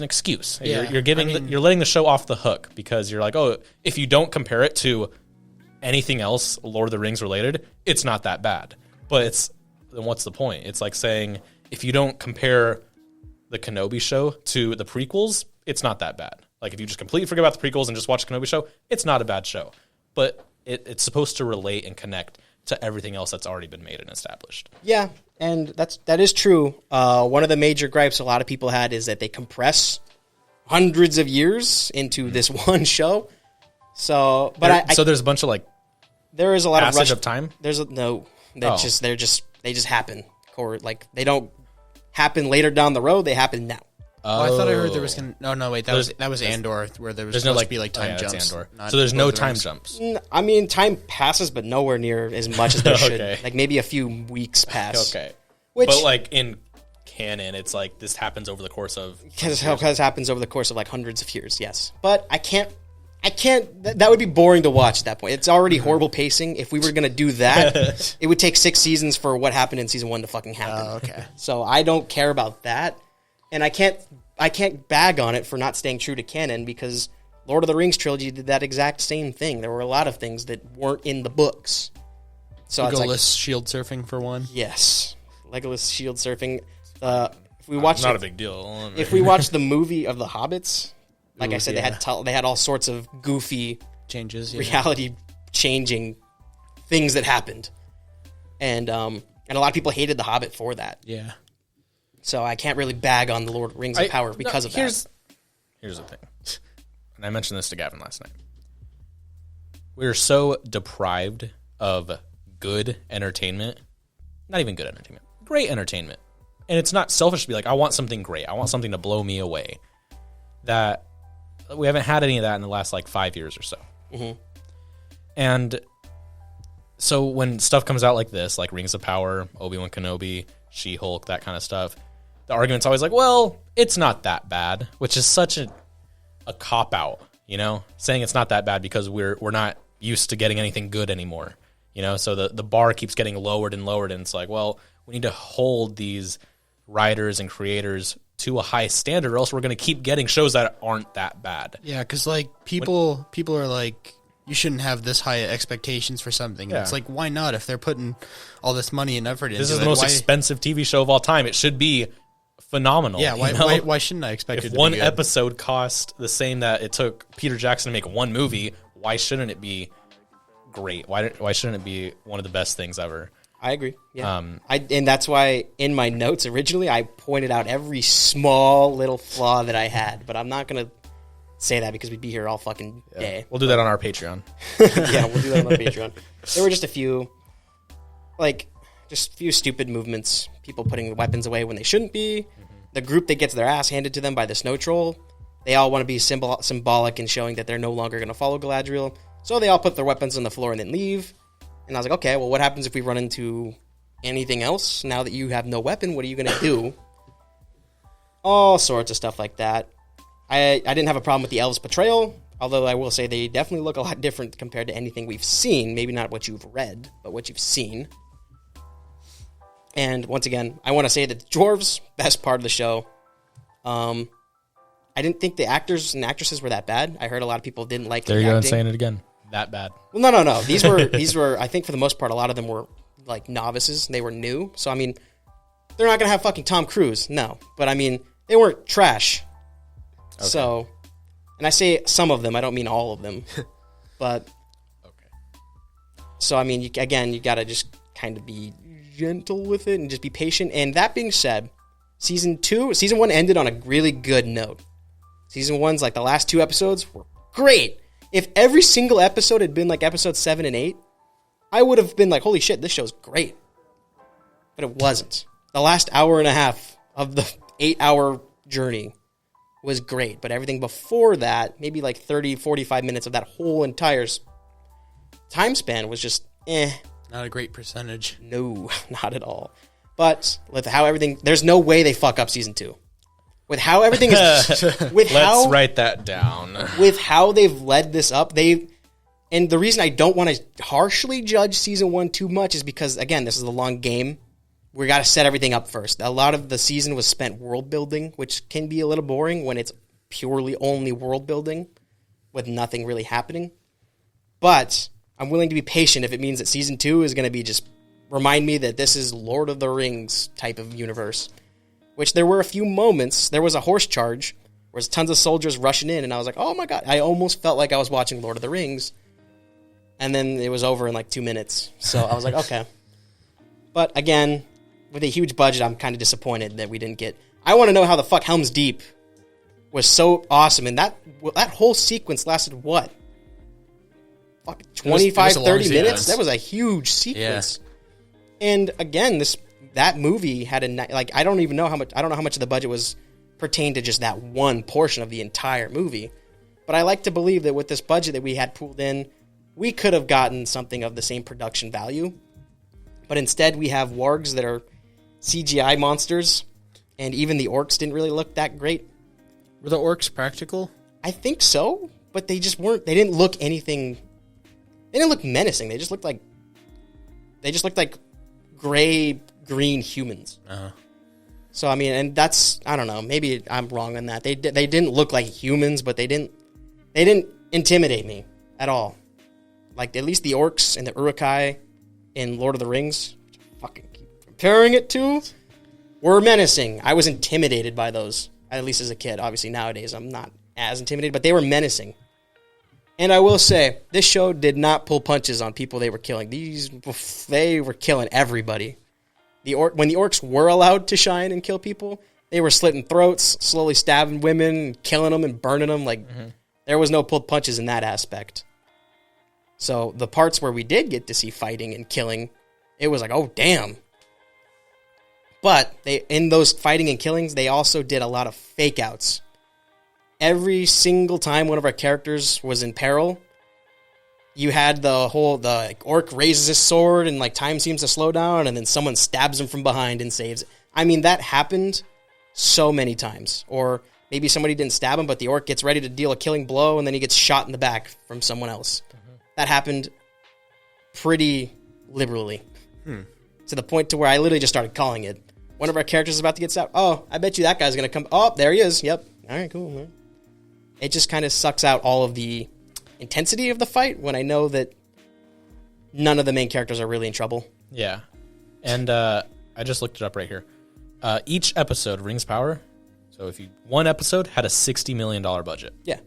excuse. Yeah, You're letting the show off the hook because you're like, oh, if you don't compare it to anything else Lord of the Rings related, it's not that bad. But then what's the point? It's like saying if you don't compare the Kenobi show to the prequels, it's not that bad. Like if you just completely forget about the prequels and just watch the Kenobi show, it's not a bad show. But it's supposed to relate and connect to everything else that's already been made and established. Yeah, and that is true. One of the major gripes a lot of people had is that they compress hundreds of years into this one show. So, but so there's a bunch of like there is a lot passage of of time. There's they just happen. Or like they don't happen later down the road. They happen now. Oh, I thought I heard there was that was Andor where there was supposed to be like time jumps. So there's no time jumps. I mean, time passes, but nowhere near as much as there Okay. should. Like maybe a few weeks pass. Okay, But like in canon, it's like this happens over the course of because happens over the course of like hundreds of years. Yes, but I can't. That would be boring to watch at that point. It's already horrible pacing. If we were going to do that, it would take 6 seasons for what happened in season 1 to fucking happen. Oh, okay. So I don't care about that. And I can't bag on it for not staying true to canon because Lord of the Rings trilogy did that exact same thing. There were a lot of things that weren't in the books. So Legolas shield surfing for one. Yes. Legolas shield surfing. If we watch not a big deal. If we watch the movie of the Hobbits, like I said, they had all sorts of goofy changes, reality changing things that happened, and a lot of people hated the Hobbit for that. Yeah. So I can't really bag on the Lord Rings of Power because of that. Here's the thing, and I mentioned this to Gavin last night. We're so deprived of good entertainment, not even good entertainment, great entertainment, and it's not selfish to be like, I want something great, I want something to blow me away. That we haven't had any of that in the last like 5 years or so. Mm-hmm. And so when stuff comes out like this, like Rings of Power, Obi-Wan Kenobi, She-Hulk, that kind of stuff, the argument's always like, well, it's not that bad, which is such a cop-out, you know, saying it's not that bad because we're not used to getting anything good anymore, you know, so the bar keeps getting lowered and lowered, and it's like, well, we need to hold these writers and creators to a high standard, or else we're going to keep getting shows that aren't that bad. Yeah, because like people are like, you shouldn't have this high expectations for something. Yeah. It's like, why not? If they're putting all this money and effort into it, This is the most expensive TV show of all time. It should be phenomenal. Yeah, why shouldn't I expect it If to one be good? episode cost the same that it took Peter Jackson to make one movie, why shouldn't it be great? Why shouldn't it be one of the best things ever? I agree. Yeah. And that's why in my notes originally I pointed out every small little flaw that I had, but I'm not gonna say that because we'd be here all fucking day. We'll do that on our Patreon. Yeah, we'll do that on our Patreon. There were just a few, stupid movements. People putting weapons away when they shouldn't be. The group that gets their ass handed to them by the snow troll, they all want to be symbolic and showing that they're no longer going to follow Galadriel. So they all put their weapons on the floor and then leave. And I was like, okay, well, what happens if we run into anything else? Now that you have no weapon, what are you going to do? All sorts of stuff like that. I didn't have a problem with the elves' portrayal, although I will say they definitely look a lot different compared to anything we've seen. Maybe not what you've read, but what you've seen. And once again, I want to say that the dwarves, best part of the show. I didn't think the actors and actresses were that bad. I heard a lot of people didn't like There you the go, acting. and saying it again. That bad. Well, no. These were. I think for the most part, a lot of them were like novices. They were new, so I mean, they're not gonna have fucking Tom Cruise, no. But I mean, they weren't trash. Okay. So, and I say some of them. I don't mean all of them, but Okay. So I mean, you gotta just kind of be gentle with it and just be patient. And that being said, season 1 ended on a really good note. Season 1's like the last 2 episodes were great. If every single episode had been like episodes 7 and 8, I would have been like, holy shit, this show's great. But it wasn't. The last hour and a half of the 8-hour journey was great. But everything before that, maybe like 30, 45 minutes of that whole entire time span was just Not a great percentage. No, not at all. But with how everything, there's no way they fuck up season 2. With how everything is, Let's write that down. With how they've led this up, and the reason I don't want to harshly judge season 1 too much is because, again, this is a long game. We got to set everything up first. A lot of the season was spent world building, which can be a little boring when it's purely only world building with nothing really happening. But I'm willing to be patient if it means that season 2 is going to be just remind me that this is Lord of the Rings type of universe. Which there were a few moments. There was a horse charge where there's tons of soldiers rushing in, and I was like, oh my god. I almost felt like I was watching Lord of the Rings. And then it was over in like 2 minutes. So I was like, okay. But again, with a huge budget, I'm kind of disappointed that we didn't get... I want to know how the fuck Helm's Deep was so awesome. And that whole sequence lasted what? Fuck, 25, 30 minutes? That was a huge sequence. Yeah. And again, that movie had I don't even know how much. I don't know how much of the budget was pertained to just that one portion of the entire movie. But I like to believe that with this budget that we had pooled in, we could have gotten something of the same production value. But instead, we have wargs that are CGI monsters, and even the orcs didn't really look that great. Were the orcs practical? I think so, but they just weren't. They didn't look anything. They didn't look menacing. They just looked like gray. Green humans. Uh-huh. So I mean, and that's, I don't know, maybe I'm wrong on that. They didn't look like humans, but they didn't intimidate me at all. Like at least the orcs and the Uruk-hai in Lord of the Rings, which I fucking keep comparing it to, were menacing. I was intimidated by those, at least as a kid. Obviously nowadays I'm not as intimidated, but they were menacing. And I will say, this show did not pull punches on people they were killing. They were killing everybody. When the orcs were allowed to shine and kill people, they were slitting throats, slowly stabbing women, killing them and burning them. There was no pulled punches in that aspect. So the parts where we did get to see fighting and killing, it was like, oh, damn. But in those fighting and killings, they also did a lot of fake outs. Every single time one of our characters was in peril, you had the orc raises his sword and time seems to slow down, and then someone stabs him from behind and saves it. I mean, that happened so many times. Or maybe somebody didn't stab him, but the orc gets ready to deal a killing blow, and then he gets shot in the back from someone else. Mm-hmm. That happened pretty liberally. To the point to where I literally just started calling it. One of our characters is about to get stabbed. Oh, I bet you that guy's going to come. Oh, there he is. Yep. All right, cool. Man. It just kind of sucks out all of the intensity of the fight when I know that none of the main characters are really in trouble. Yeah. And I just looked it up right here. Each episode, Rings of Power, so one episode had a $60 million budget. Yeah.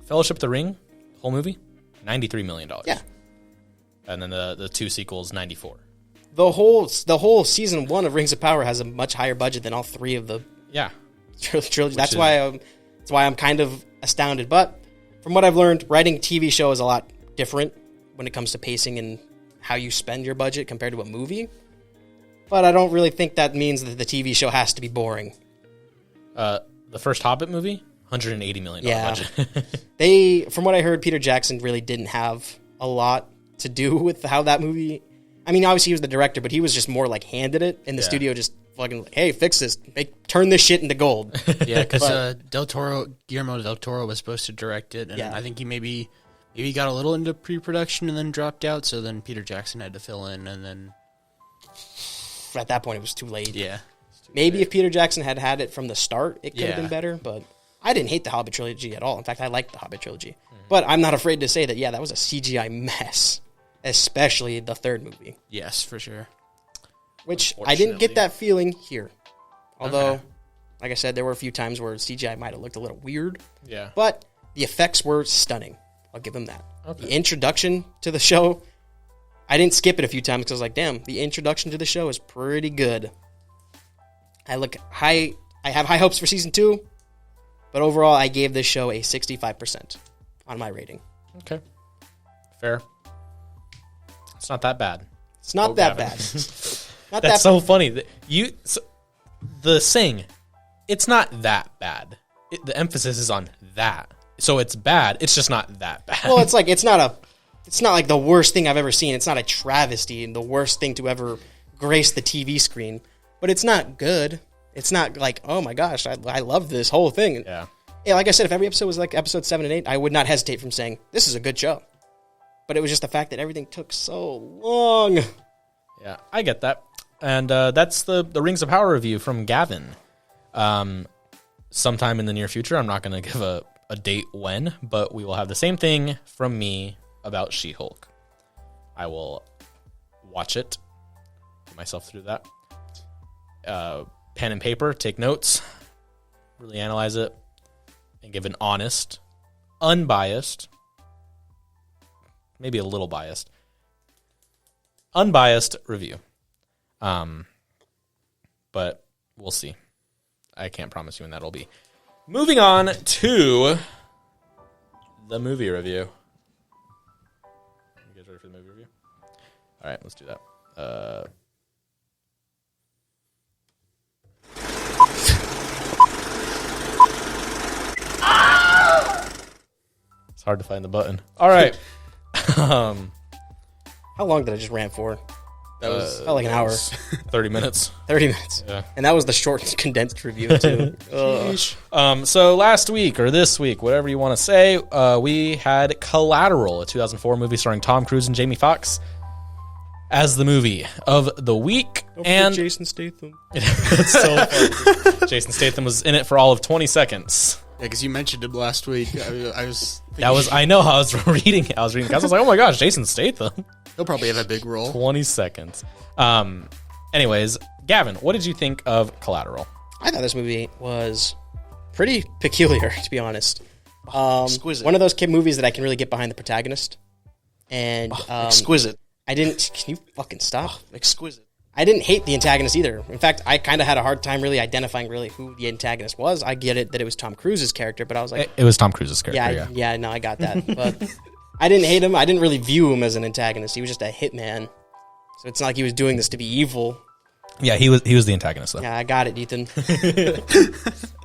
Fellowship of the Ring, whole movie, $93 million. Yeah. And then the two sequels, 94. The whole season 1 of Rings of Power has a much higher budget than all 3 of the trilogy. That's why I'm kind of astounded. But from what I've learned, writing a TV show is a lot different when it comes to pacing and how you spend your budget compared to a movie. But I don't really think that means that the TV show has to be boring. The first Hobbit movie, $180 million budget. From what I heard, Peter Jackson really didn't have a lot to do with how that movie... I mean, obviously he was the director, but he was just more like handed it, and the studio just fucking like, hey, fix this. Turn this shit into gold. Yeah, because Guillermo del Toro was supposed to direct it, and I think he maybe got a little into pre-production and then dropped out, so then Peter Jackson had to fill in, and then... At that point, it was too late. Yeah. Maybe if Peter Jackson had had it from the start, it could have been better, but I didn't hate the Hobbit trilogy at all. In fact, I liked the Hobbit trilogy. But I'm not afraid to say that, that was a CGI mess, especially the third movie. Yes, for sure. Which I didn't get that feeling here. Although, like I said, there were a few times where CGI might have looked a little weird. Yeah. But the effects were stunning. I'll give them that. Okay. The introduction to the show, I didn't skip it a few times because I was like, damn, the introduction to the show is pretty good. I have high hopes for season 2, but overall I gave this show a 65% on my rating. Okay. Fair. It's not that bad. It's not that Gavin. bad. That's so funny. The saying, it's not that bad. The emphasis is on that. So it's bad. It's just not that bad. Well, it's like it's not like the worst thing I've ever seen. It's not a travesty and the worst thing to ever grace the TV screen. But it's not good. It's not like, oh my gosh, I love this whole thing. Yeah. Yeah, like I said, if every episode was like episode 7 and 8, I would not hesitate from saying, this is a good show. But it was just the fact that everything took so long. Yeah, I get that. And that's the Rings of Power review from Gavin. Sometime in the near future, I'm not going to give a date when, but we will have the same thing from me about She-Hulk. I will watch it, put myself through that. Pen and paper, take notes, really analyze it, and give an honest, unbiased, maybe a little biased, unbiased review. But we'll see. I can't promise you when that'll be. Moving on to the movie review. You guys ready for the movie review? All right, let's do that. It's hard to find the button. All right. How long did I just rant for? That was felt like an hour. 30 minutes. 30 minutes. Yeah. And that was the short, condensed review, too. So last week, or this week, whatever you want to say, we had Collateral, a 2004 movie starring Tom Cruise and Jamie Foxx as the movie of the week. And Jason Statham. it's so funny. Jason Statham was in it for all of 20 seconds. Yeah, because you mentioned him last week. I was thinking, I know, I was reading it. I was reading it. I was like, oh my gosh, Jason Statham. he'll probably have a big role. 20 seconds. Anyways, Gavin, what did you think of Collateral? I thought this movie was pretty peculiar, to be honest. Exquisite. One of those movies that I can really get behind the protagonist. And exquisite. can you fucking stop? Exquisite. I didn't hate the antagonist either. In fact, I kind of had a hard time really identifying really who the antagonist was. I get it that it was Tom Cruise's character, but I was like... It was Tom Cruise's character, yeah. No, I got that. But I didn't hate him. I didn't really view him as an antagonist. He was just a hitman. So it's not like he was doing this to be evil. Yeah, he was the antagonist, though. Yeah, I got it, Ethan.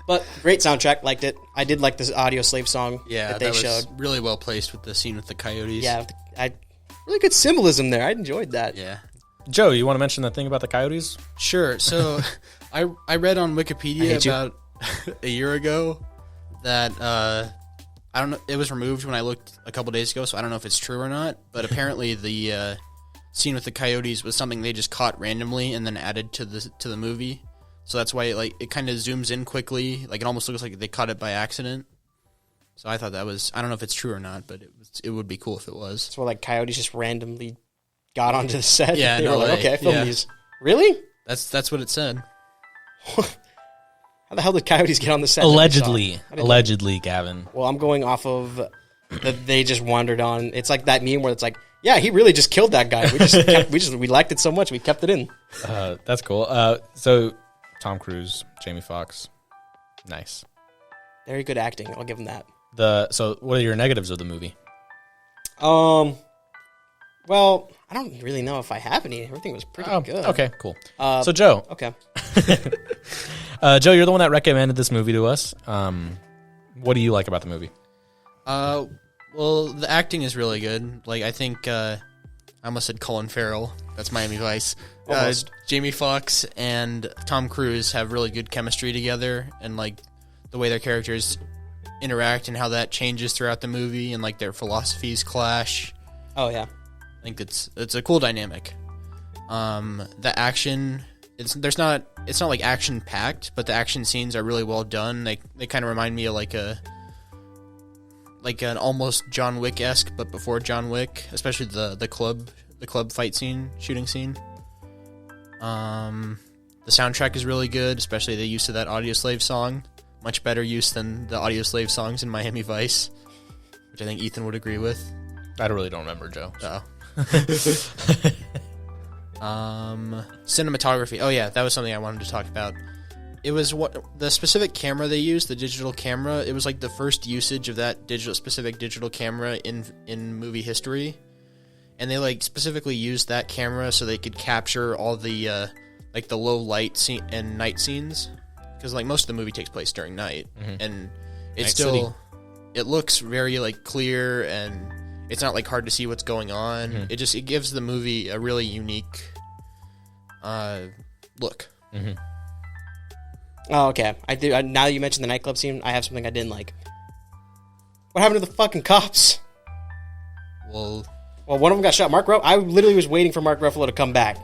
But great soundtrack. Liked it. I did like this Audio Slave song that they showed. Really well placed with the scene with the coyotes. Yeah, really good symbolism there. I enjoyed that. Yeah. Joe, you want to mention that thing about the coyotes? Sure. So I read on Wikipedia about a year ago that I don't know, it was removed when I looked a couple days ago, so I don't know if it's true or not, but apparently the scene with the coyotes was something they just caught randomly and then added to the movie. So that's why it kind of zooms in quickly, like it almost looks like they caught it by accident. So I thought that was, I don't know if it's true or not, but it would be cool if it was. So like coyotes just randomly got onto the set. Yeah, they were like, LA. okay, I filmed Yeah. these. Really? That's what it said. How the hell did coyotes get on the set? Allegedly, Gavin. Well, I'm going off of that they just wandered on. It's like that meme where it's like, yeah, he really just killed that guy. We liked it so much we kept it in. That's cool. So Tom Cruise, Jamie Foxx, nice. Very good acting. I'll give him that. So what are your negatives of the movie? Well, I don't really know if I have any. Everything was pretty good. Okay, cool. So Joe, Okay. Joe, you're the one that recommended this movie to us. What do you like about the movie? Well, the acting is really good. Like, I think, I almost said Colin Farrell. That's Miami Vice. Almost. Jamie Foxx and Tom Cruise have really good chemistry together, and, like, the way their characters interact and how that changes throughout the movie, and, like, their philosophies clash. Oh, yeah. I think it's a cool dynamic. The action, it's not like action packed, but the action scenes are really well done. They kind of remind me of like an almost John Wick-esque, but before John Wick, especially the club fight scene, shooting scene. The soundtrack is really good, especially the use of that Audioslave song. Much better use than the Audioslave songs in Miami Vice, which I think Ethan would agree with. I really don't remember, Joe. Oh. Cinematography. Oh yeah, that was something I wanted to talk about. It was what the specific camera they used, the digital camera. It was like the first usage of that specific digital camera in movie history, and they like specifically used that camera so they could capture all the like the low light scene and night scenes, because like most of the movie takes place during night, and it's still it looks very like clear, and it's not like hard to see what's going on. It gives the movie a really unique look. Oh, okay. I do. Now that you mentioned the nightclub scene, I have something I didn't like. What happened to the fucking cops? Well, one of them got shot. I literally was waiting for Mark Ruffalo to come back.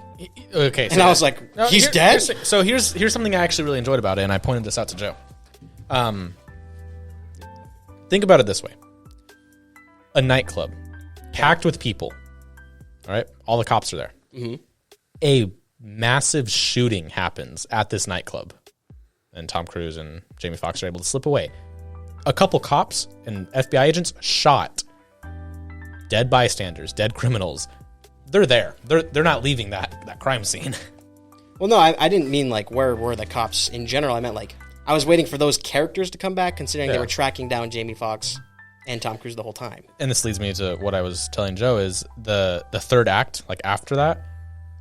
Okay, And I was like, he's dead? Here's something I actually really enjoyed about it, and I pointed this out to Joe. Think about it this way. A nightclub, packed with people, all right? All the cops are there. A massive shooting happens at this nightclub, and Tom Cruise and Jamie Foxx are able to slip away. A couple cops and FBI agents shot. Dead bystanders, dead criminals. They're there. They're not leaving that crime scene. Well, no, I didn't mean like where were the cops in general. I meant like I was waiting for those characters to come back, considering they were tracking down Jamie Foxx and Tom Cruise the whole time. And this leads me to what I was telling Joe is the third act, like after that,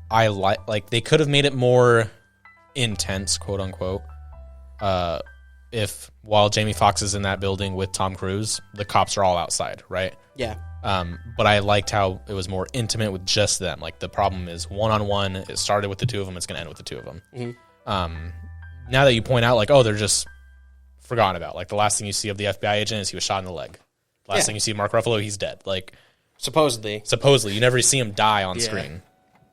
I like they could have made it more intense, quote unquote. If while Jamie Foxx is in that building with Tom Cruise, the cops are all outside, right? Yeah. But I liked how it was more intimate with just them. Like the problem is one-on-one. It started with the two of them. It's going to end with the two of them. Now that you point out, like, oh, they're just forgotten about. Like the last thing you see of the FBI agent is he was shot in the leg. Last thing you see of Mark Ruffalo, he's dead. Like supposedly, you never see him die on screen.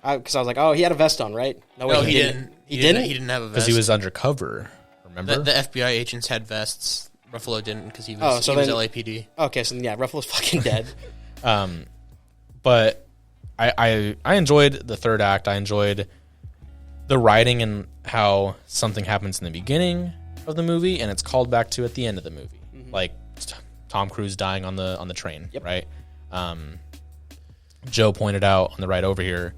Because I was like, oh, he had a vest on, right? No, he didn't. He didn't have a vest Because he was undercover. Remember, the FBI agents had vests. Ruffalo didn't because he was LAPD. Okay, so yeah, Ruffalo's fucking dead. But I enjoyed the third act. I enjoyed the writing and how something happens in the beginning of the movie and it's called back to at the end of the movie, like Tom Cruise dying on the train, right? Joe pointed out on the ride over here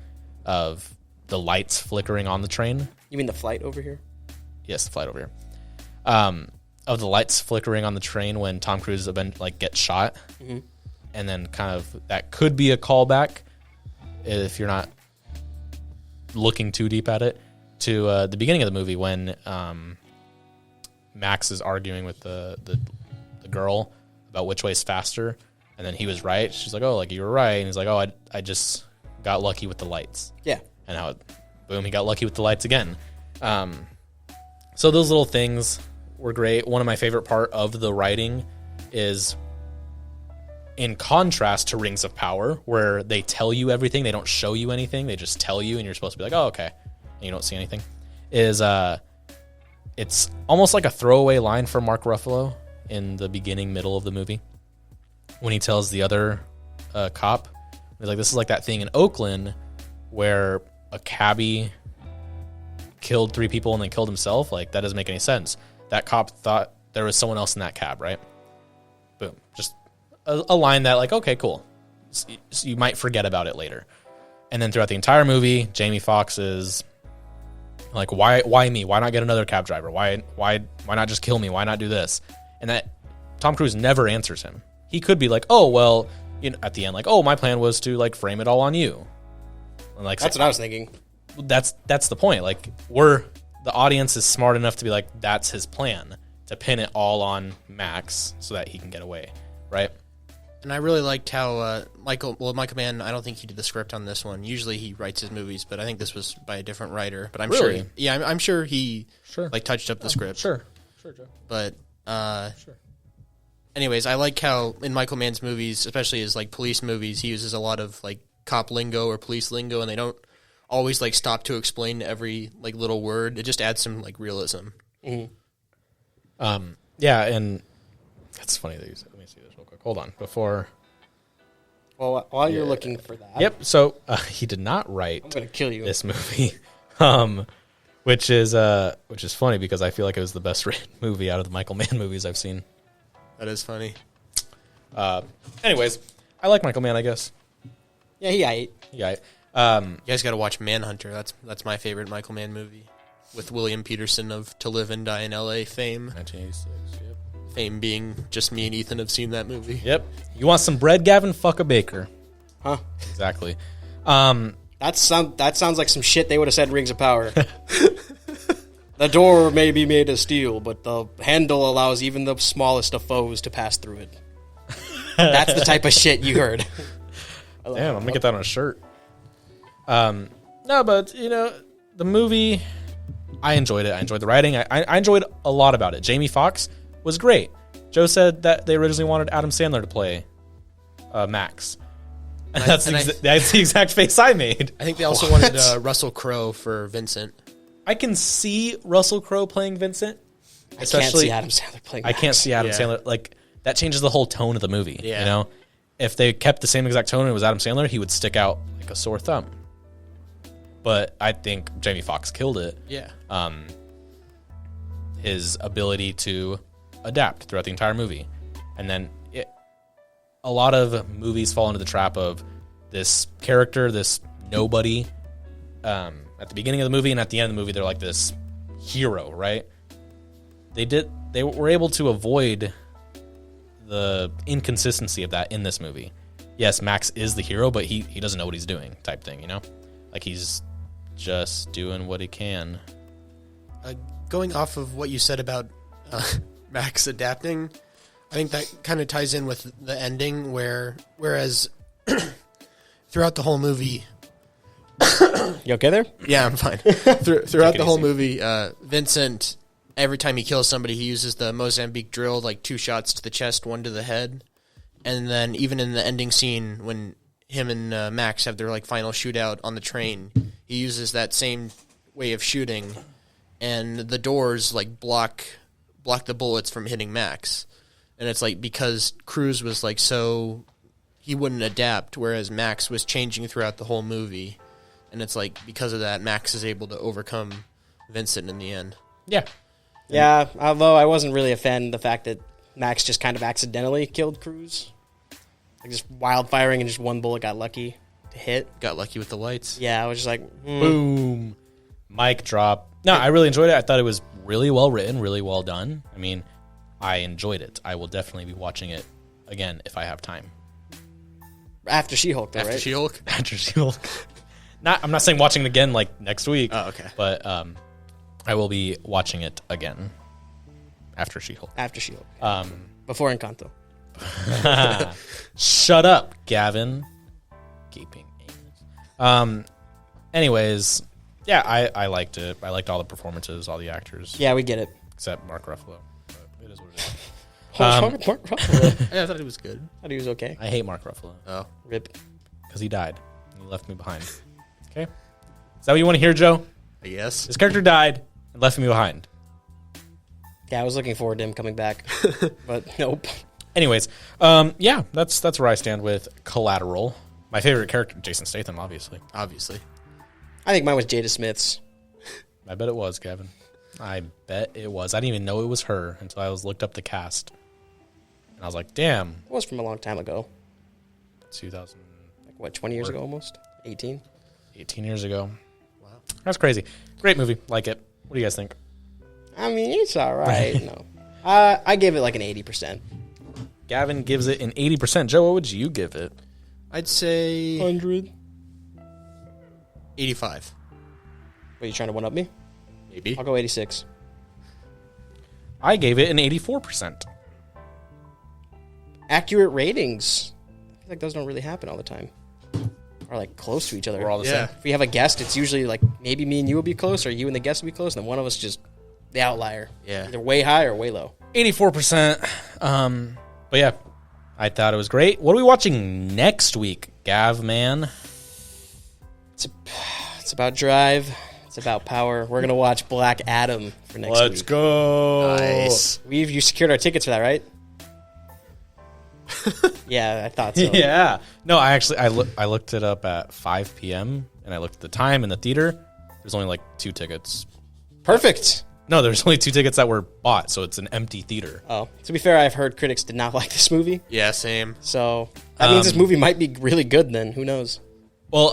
of the lights flickering on the train. You mean the flight over here? Yes, the flight over here. Of the lights flickering on the train when Tom Cruise gets shot, and then kind of that could be a callback if you're not looking too deep at it to the beginning of the movie when Max is arguing with the girl about which way is faster, and then he was right. She's like, "Oh, like you were right," and he's like, "Oh, I just got lucky with the lights." Yeah, and how boom, he got lucky with the lights again. So those little things were great. One of my favorite part of the writing is in contrast to Rings of Power, where they tell you everything. They don't show you anything. They just tell you, and you're supposed to be like, oh, okay. And you don't see anything. It's almost like a throwaway line for Mark Ruffalo in the beginning, middle of the movie, when he tells the other cop, he's like, this is like that thing in Oakland where a cabbie killed 3 people and then killed himself. Like, that doesn't make any sense. That cop thought there was someone else in that cab, right? Boom. Just a line that, like, okay, cool. So you might forget about it later. And then throughout the entire movie, Jamie Foxx is like, why me? Why not get another cab driver? Why not just kill me? Why not do this? And that Tom Cruise never answers him. He could be like, oh, well, at the end, like, oh, my plan was to, like, frame it all on you. And like, That's what I was thinking. That's the point. Like, the audience is smart enough to be like, that's his plan, to pin it all on Max so that he can get away, right? And I really liked how Michael Mann, I don't think he did the script on this one. Usually he writes his movies, but I think this was by a different writer. But I'm Really? sure, I'm sure he like touched up the script. Sure, Joe. But Sure. anyways, I like how in Michael Mann's movies, especially his like police movies, he uses a lot of like cop lingo or police lingo, and they don't always like stop to explain every like little word. It just adds some like realism. Mm-hmm. Yeah, and that's funny that you said. Let me see this real quick. Hold on, before. Well, while you're looking for that, Yep. So he did not write I'm gonna kill you. this movie, which is funny because I feel like it was the best written movie out of the Michael Mann movies I've seen. That is funny. Anyways, I like Michael Mann, I guess. Yeah, he ate. Yeah. You guys got to watch Manhunter. That's my favorite Michael Mann movie, with William Peterson of To Live and Die in L.A. fame. 1986. Yep. Fame being just me and Ethan have seen that movie. Yep. You want some bread, Gavin? Fuck a baker. Huh? Exactly. That sounds like some shit they would have said in Rings of Power. The door may be made of steel, but the handle allows even the smallest of foes to pass through it. That's the type of shit you heard. Damn, I'm gonna get that on a shirt. No, but the movie, I enjoyed it. I enjoyed the writing. I enjoyed a lot about it. Jamie Foxx was great. Joe said that they originally wanted Adam Sandler to play Max. And that's the exact face I made. I think they also wanted Russell Crowe for Vincent. I can see Russell Crowe playing Vincent. I can't see Adam Sandler playing Max. I can't see Adam Sandler. Like, that changes the whole tone of the movie. Yeah. If they kept the same exact tone and it was Adam Sandler, he would stick out like a sore thumb. But I think Jamie Foxx killed it. Yeah. His ability to adapt throughout the entire movie. And then a lot of movies fall into the trap of this character, this nobody, at the beginning of the movie, and at the end of the movie, they're like this hero, right? They were able to avoid the inconsistency of that in this movie. Yes, Max is the hero, but he doesn't know what he's doing, type thing, Like, he's just doing what he can. Going off of what you said about Max adapting, I think that kind of ties in with the ending, whereas throughout the whole movie... You okay there? Yeah, I'm fine. Throughout the whole movie, Vincent, every time he kills somebody, he uses the Mozambique drill, like 2 shots to the chest, 1 to the head. And then even in the ending scene, when him and Max have their like final shootout on the train, he uses that same way of shooting, and the doors like block the bullets from hitting Max. And it's like because Cruise was like so he wouldn't adapt, whereas Max was changing throughout the whole movie. And it's like because of that, Max is able to overcome Vincent in the end. Yeah. Yeah, although I wasn't really a fan of the fact that Max just kind of accidentally killed Cruz. Like just wildfiring and just 1 bullet got lucky to hit. Got lucky with the lights. Yeah, I was just like, Boom. Mic drop. No, I really enjoyed it. I thought it was really well written, really well done. I mean, I enjoyed it. I will definitely be watching it again if I have time. After She-Hulk, though, After right? She-Hulk? After She-Hulk. I'm not saying watching it again like next week. Oh, okay. But I will be watching it again after She-Hulk. After She-Hulk. Before Encanto. Shut up, Gavin. Gaping anus. Anyways, yeah, I liked it. I liked all the performances, all the actors. Yeah, we get it. Except Mark Ruffalo. But it is what it is. Mark Ruffalo. Yeah, I thought it was good. I thought he was okay. I hate Mark Ruffalo. Oh. Rip. Because he died. And he left me behind. Okay? Is that what you want to hear, Joe? Yes. His character died and left me behind. Yeah, I was looking forward to him coming back, but nope. Anyways, yeah, that's where I stand with Collateral. My favorite character, Jason Statham, obviously. Obviously. I think mine was Jada Smith's. I bet it was, Gavin. I bet it was. I didn't even know it was her until I looked up the cast. And I was like, damn. It was from a long time ago. 2000. Like, what, 20 years ago almost? 18? 18 years ago. Wow. That's crazy. Great movie. Like it. What do you guys think? I mean, it's all right. No. I gave it like an 80%. Gavin gives it an 80%. Joe, what would you give it? I'd say 100. 85. Are you trying to one-up me? Maybe. I'll go 86. I gave it an 84%. Accurate ratings. I feel like those don't really happen all the time. Or like close to each other. We're all the Yeah. same. If we have a guest, it's usually like maybe me and you will be close, or you and the guest will be close, and then one of us just the outlier. Yeah. Either way high or way low. 84%. But yeah, I thought it was great. What are we watching next week, Gav, man? It's about drive. It's about power. We're gonna watch Black Adam for next week. go. Nice. You secured our tickets for that, right? Yeah, I thought so. Yeah. No, I looked it up at 5 p.m. and I looked at the time in the theater. There's only like 2 tickets. Perfect. No, there's only 2 tickets that were bought, so it's an empty theater. Oh, to be fair, I've heard critics did not like this movie, Yeah, same. so that means this movie might be really good. Then who knows? Well,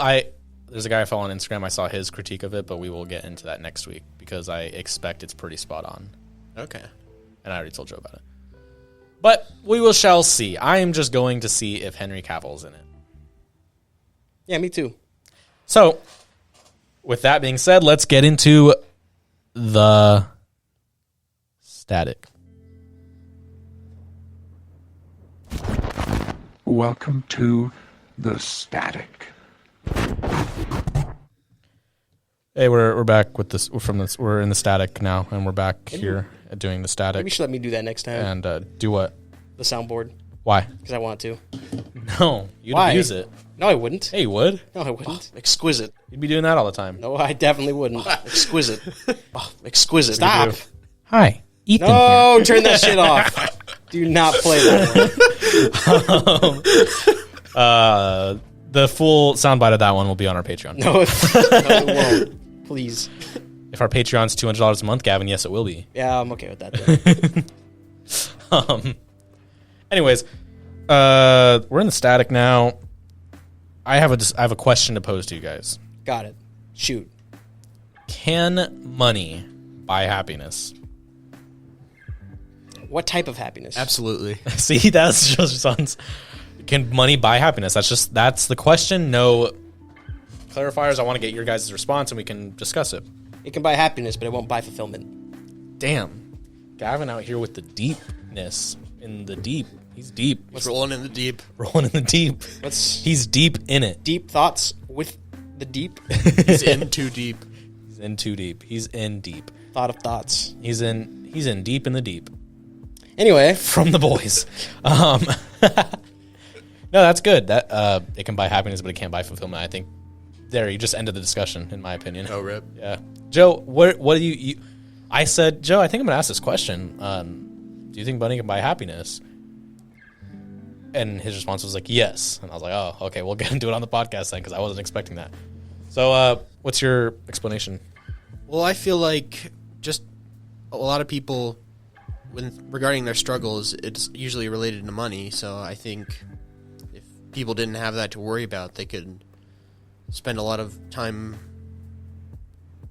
there's a guy I follow on Instagram. I saw his critique of it, but we will get into that next week because I expect it's pretty spot on. Okay. And I already told Joe about it. But we shall see. I am just going to see if Henry Cavill's in it. Yeah, me too. So, with that being said, let's get into the static. Welcome to the static. Hey, we're back with this. We're in the static now, and we're back here doing the static. Maybe you should let me do that next time. And do what? The soundboard, Why? because I want to. No, you'd Why? abuse it. No, I wouldn't. Hey, you would? No, I wouldn't. Exquisite. You'd be doing that all the time. No, I definitely wouldn't. Exquisite. Oh, exquisite. Stop. Hi, Ethan. No, turn that shit off. Do not play that one. The full soundbite of that one will be on our Patreon. No, it won't. Please. If our Patreon's $200 a month, Gavin, yes, it will be. Yeah, I'm okay with that. Then. Anyways, we're in the static now. I have a question to pose to you guys. Got it. Shoot. Can money buy happiness? What type of happiness? Absolutely. See, that's Joe's response. Can money buy happiness? That's the question. No clarifiers. I want to get your guys' response and we can discuss it. It can buy happiness, but it won't buy fulfillment. Damn. Gavin out here with the deepness in the deep. He's deep. He's rolling in the deep. Rolling in the deep. What's He's deep in it. deep thoughts with the deep He's in too deep. He's in too deep. He's in deep. thought of thoughts? He's in deep in the deep. Anyway, From the boys. No, that's good. That it can buy happiness, but it can't buy fulfillment. I think there you just ended the discussion, in my opinion. Oh, rip. Yeah, Joe. What do you? I said, Joe. I think I'm gonna ask this question. Do you think money can buy happiness? And his response was like, yes. And I was like, oh, okay, we'll get into it on the podcast then because I wasn't expecting that. So, what's your explanation? Well, I feel like just a lot of people, regarding their struggles, it's usually related to money. So I think if people didn't have that to worry about, they could spend a lot of time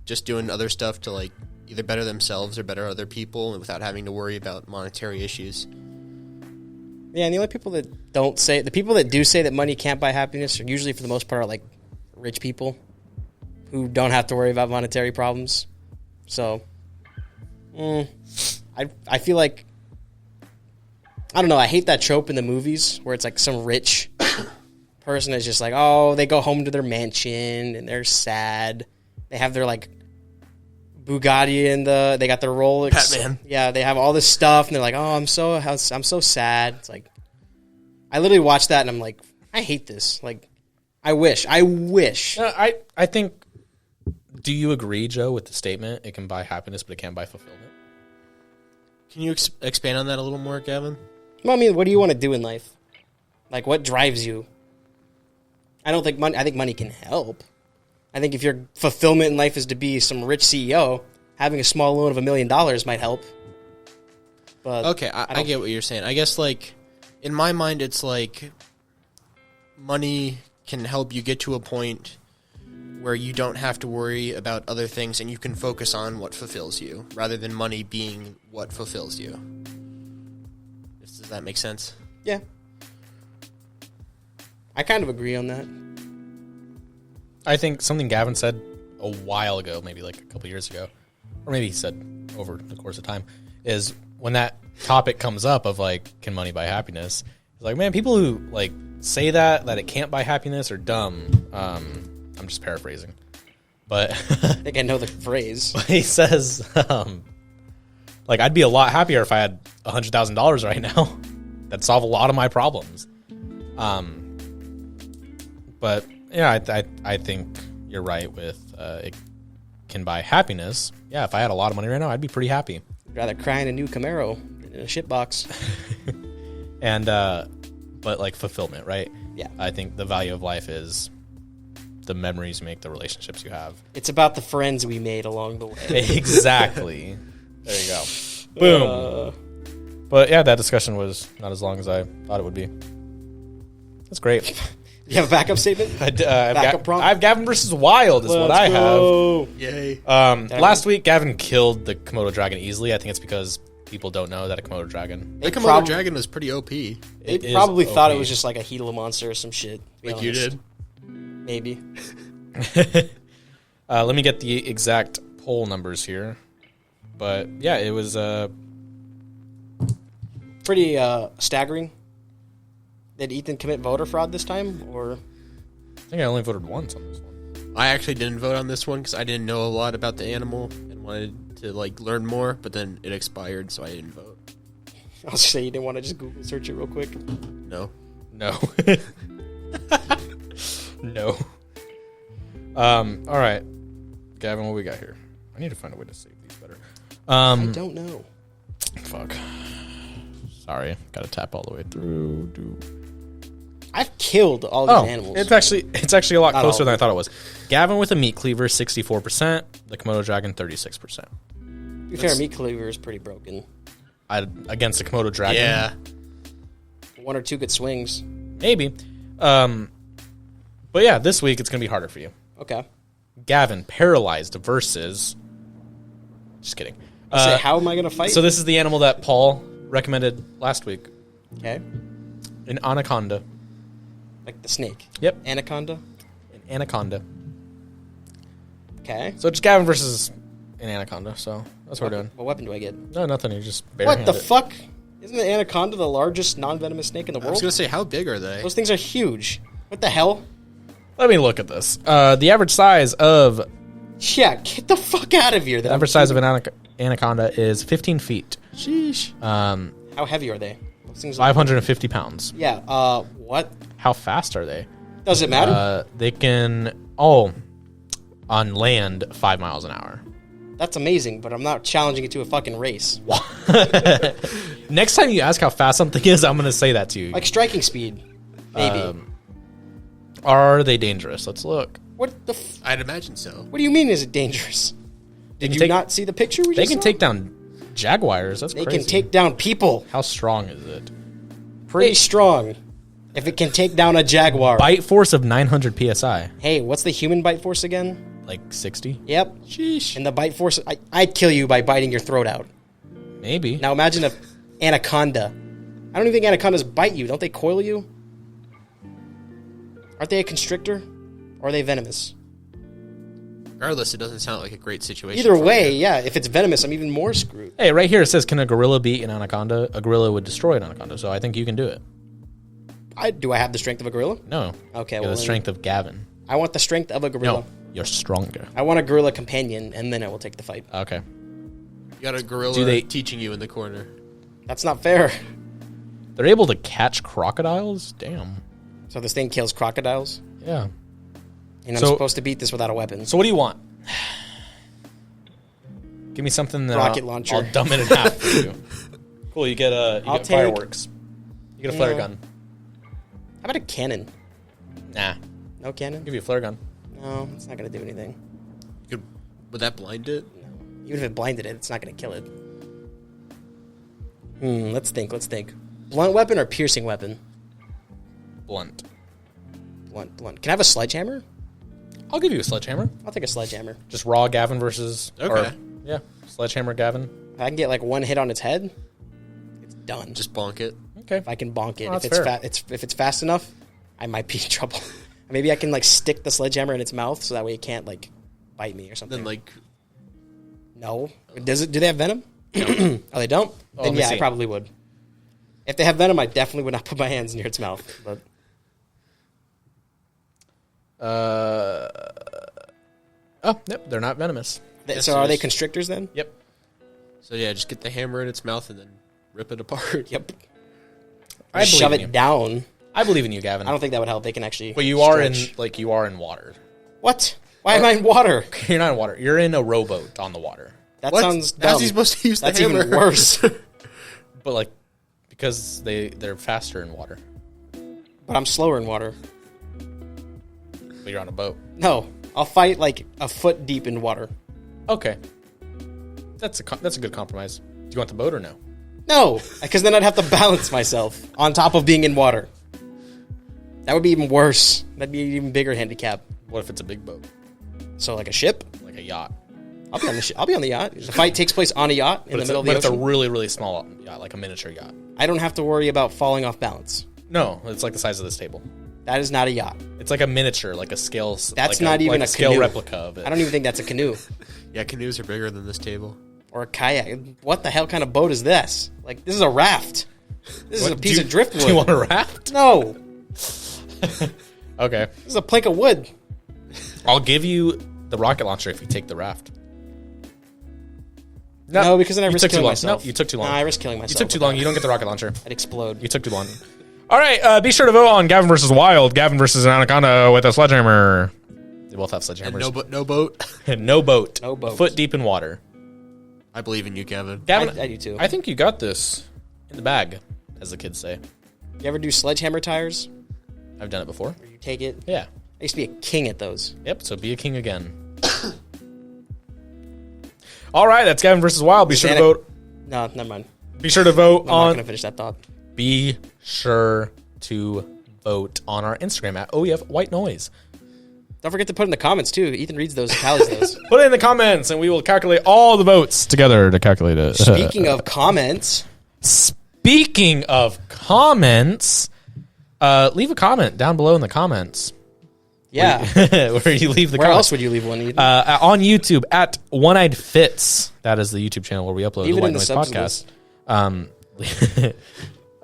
just doing other stuff to like either better themselves or better other people without having to worry about monetary issues. yeah, and the only people that the people that do say that money can't buy happiness are usually, for the most part, are like rich people who don't have to worry about monetary problems. So, I feel like, I don't know, I hate that trope in the movies where it's like some rich person is just like, oh, they go home to their mansion and they're sad. They have their like Bugatti and they got their Rolex. Batman. Yeah, they have all this stuff and they're like, oh, I'm so sad. It's like, I literally watched that and I'm like, I hate this. Like, I wish. I think. Do you agree, Joe, with the statement? It can buy happiness, but it can't buy fulfillment. Can you expand on that a little more, Gavin? Well, I mean, what do you want to do in life? Like, what drives you? I don't think money. I think money can help. I think if your fulfillment in life is to be some rich CEO, having a small loan of $1 million might help. But Okay, I get what you're saying. I guess, like, in my mind, it's like money can help you get to a point where you don't have to worry about other things and you can focus on what fulfills you rather than money being what fulfills you. Does that make sense? Yeah, I kind of agree on that. I think something Gavin said a while ago, maybe like a couple years ago, or maybe he said over the course of time, is when that topic comes up of like, can money buy happiness? It's like, man, people who like say that it can't buy happiness are dumb. I'm just paraphrasing, but I think I know the phrase. he says, like, I'd be a lot happier if I had $100,000 right now. That'd solve a lot of my problems. But yeah, I think you're right with it can buy happiness. Yeah, if I had a lot of money right now, I'd be pretty happy. I'd rather cry in a new Camaro than in a shitbox. And but like fulfillment, right? Yeah. I think the value of life is the memories you make, the relationships you have. It's about the friends we made along the way. Exactly. There you go. Boom. But yeah, that discussion was not as long as I thought it would be. That's great. You have a backup statement? Backup prompt? I have Gavin versus Wild is what I have. Yay. Last week, Gavin killed the Komodo dragon easily. I think it's because people don't know that a Komodo dragon. The Komodo dragon was pretty OP. They probably thought it was just like a Gila monster or some shit. Like you did? Maybe. Let me get the exact poll numbers here. But yeah, it was pretty staggering. Did Ethan commit voter fraud this time, or? I think I only voted once on this one. I actually didn't vote on this one because I didn't know a lot about the animal and wanted to like learn more, but then it expired, so I didn't vote. I was say you didn't want to just Google search it real quick. No. No. No. All right, Gavin, what we got here? I need to find a way to save these better. I don't know. Fuck. Sorry, gotta tap all the way through. I've killed all these animals. It's actually a lot Not closer all. than I thought it was. Gavin with a meat cleaver, 64%. The Komodo dragon, 36%. To be fair, meat cleaver is pretty broken. Against the Komodo dragon, Yeah. One or two good swings. maybe. But yeah, this week it's gonna be harder for you. Okay. Gavin, paralyzed versus. Just kidding. Say, how am I going to fight? So this is the animal that Paul recommended last week. Okay. An anaconda. Like the snake. Yep. Anaconda. An anaconda. Okay. So it's Gavin versus an anaconda. So that's what we're doing. What weapon do I get? No, nothing. You're just What barehanded. the fuck? Isn't the anaconda the largest non-venomous snake in the I world? was going to say, how big are they? Those things are huge. What the hell? Let me look at this. The average size of Yeah, get the fuck out of here. the average size of an anaconda is 15 feet. Sheesh. How heavy are they? Those things 550 pounds. Yeah, what? How fast are they? Does it matter? They can on land 5 miles an hour. That's amazing, but I'm not challenging it to a fucking race. Next time you ask how fast something is, I'm going to say that to you. Like striking speed. Maybe. Are they dangerous? Let's look. What the I'd imagine so. What do you mean is it dangerous? Did you not see the picture we They just can saw? take down jaguars. That's They crazy. can take down people. How strong is it? Pretty strong. If it can take down a jaguar. Bite force of 900 psi. Hey, what's the human bite force again? Like 60? Yep. Sheesh. And the bite force, I'd kill you by biting your throat out. Maybe. Now imagine a anaconda. I don't even think anacondas bite you. Don't they coil you? Aren't they a constrictor? Or are they venomous? Regardless, it doesn't sound like a great situation. Either for way, you. yeah, if it's venomous, I'm even more screwed. Hey, right here it says, can a gorilla beat an anaconda? A gorilla would destroy an anaconda, so I think you can do it. Do I have the strength of a gorilla? No. Okay, You have well, the then- strength of Gavin. I want the strength of a gorilla. No, you're stronger. I want a gorilla companion, and then I will take the fight. Okay. You got a gorilla Do they- teaching you in the corner. That's not fair. They're able to catch crocodiles? Damn. So this thing kills crocodiles, Yeah. and I'm So- supposed to beat this without a weapon. So what do you want? Give me something that Rocket launcher. I'll dumb it in half for you. Cool. You get I'll take- fireworks. You get a flare Yeah. gun. How about a cannon? Nah. No cannon? I'll give you a flare gun. No, it's not going to do anything. Would that blind it? Even if it blinded it, it's not going to kill it. Let's think. Blunt weapon or piercing weapon? Blunt. Blunt. Can I have a sledgehammer? I'll give you a sledgehammer. I'll take a sledgehammer. Just raw Gavin versus. Okay. Yeah. Sledgehammer Gavin. If I can get like one hit on its head, it's done. Just bonk it. Okay. If I can bonk it, Oh, if that's it's fair. if it's fast enough, I might be in trouble. Maybe I can like stick the sledgehammer in its mouth so that way it can't like bite me or something. Then like, No. Does it? Do they have venom? Oh, they don't. let Then me yeah, see. I probably would. If they have venom, I definitely would not put my hands near its mouth. But Oh, yep. They're not venomous. so are they constrictors then? Yep. so yeah, just get the hammer in its mouth and then rip it apart. Yep. I Shove believe it in you. down. I believe in you, Gavin. I don't think that would help. They can actually. But you are stretch. you are in water. What? Why am I in water? You're not in water. You're in a rowboat on the water. That What? sounds dumb. How's he supposed to use the That's hammer? even worse. But like, because they're faster in water. But I'm slower in water. But you're on a boat. No, I'll fight like a foot deep in water. Okay. That's a good compromise. Do you want the boat or no? No, because then I'd have to balance myself on top of being in water. That would be even worse. That'd be an even bigger handicap. What if it's a big boat, So like a ship, like a yacht? I'll be on the I'll be on the yacht. The fight takes place on a yacht in the middle of the But it's a ocean. really, really small yacht, like a miniature yacht. I don't have to worry about falling off balance. No, it's like the size of this table. That is not a yacht. It's like a miniature, like a scale. That's like not even like a scale canoe. replica of it. I don't even think that's a canoe Yeah, canoes are bigger than this table. or a kayak. What the hell kind of boat is this? Like this is a raft. This is a piece of driftwood. Do you want a raft? No, Okay, this is a plank of wood. I'll give you the rocket launcher if you take the raft. No, because then I you risk took too killing long. myself. No, you took too long. Nah, I risk killing myself. You took too long. You don't get the rocket launcher. I'd explode. You took too long. All right, be sure to vote on Gavin versus Wild. Gavin versus an anaconda with a sledgehammer. They both have sledgehammers. And no boat. No boat. No boat. Foot deep in water. I believe in you, Gavin. Gavin, I do too. I think you got this in the bag, as the kids say. You ever do sledgehammer tires? I've done it before. Where you take it? Yeah. I used to be a king at those. Yep. So be a king again. All right, that's Gavin versus Wild. Be sure to vote. No, never mind. Be sure to vote I'm not on. going to finish that thought. Be sure to vote on our Instagram at OEF White Noise. Don't forget to put in the comments too. Ethan reads those, tallies those. Put it in the comments, and we will calculate all the votes together to calculate it. Speaking of comments, Speaking of comments, leave a comment down below in the comments. yeah. Where you leave the Where comments. else would you leave one, Ethan? On YouTube at One Eyed Fits. That is the YouTube channel where we upload Leave the it White in the Noise subs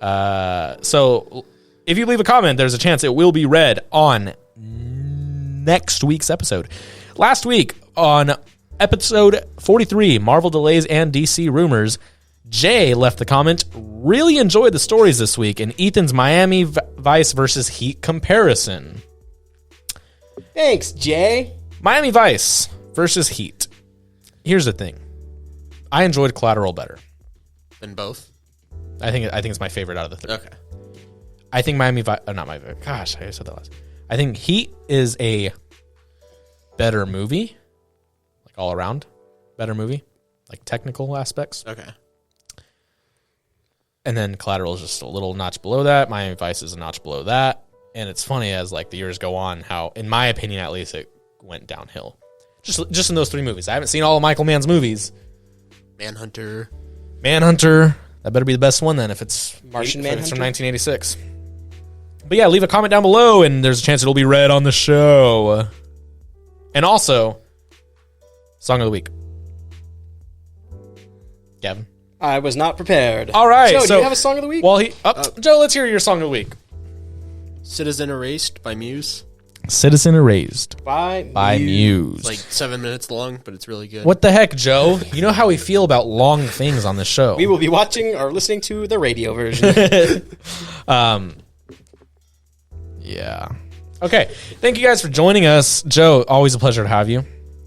podcast. So if you leave a comment, there's a chance it will be read on next week's episode. Last week on episode 43, Marvel Delays and DC Rumors, Jay left the comment, really enjoyed the stories this week in Ethan's Miami Vice versus Heat comparison. Thanks, Jay. Miami Vice versus Heat. Here's the thing. I enjoyed Collateral better. Than both. I think it's my favorite out of the three. Okay. I think Miami Vice, not my favorite. Gosh, I said that last. I think Heat is a better movie, like all around better movie, like technical aspects. Okay. And then Collateral is just a little notch below that. Miami Vice is a notch below that. And it's funny as like the years go on, how, in my opinion at least, it went downhill. Just in those three movies. I haven't seen all of Michael Mann's movies. Manhunter. Manhunter. That better be the best one then if it's Martian if it's from Manhunter? 1986. But yeah, leave a comment down below and there's a chance it'll be read on the show. And also, Song of the Week. Gavin. I was not prepared. All right. Joe, so do you have a song of the week? Well, Joe, let's hear your Song of the Week. Citizen Erased by Muse. Citizen Erased by Muse. It's like 7 minutes long, but it's really good. What the heck, Joe? You know how we feel about long things on this show. We will be watching or listening to the radio version. Yeah. Okay. Thank you guys for joining us. Joe, always a pleasure to have you.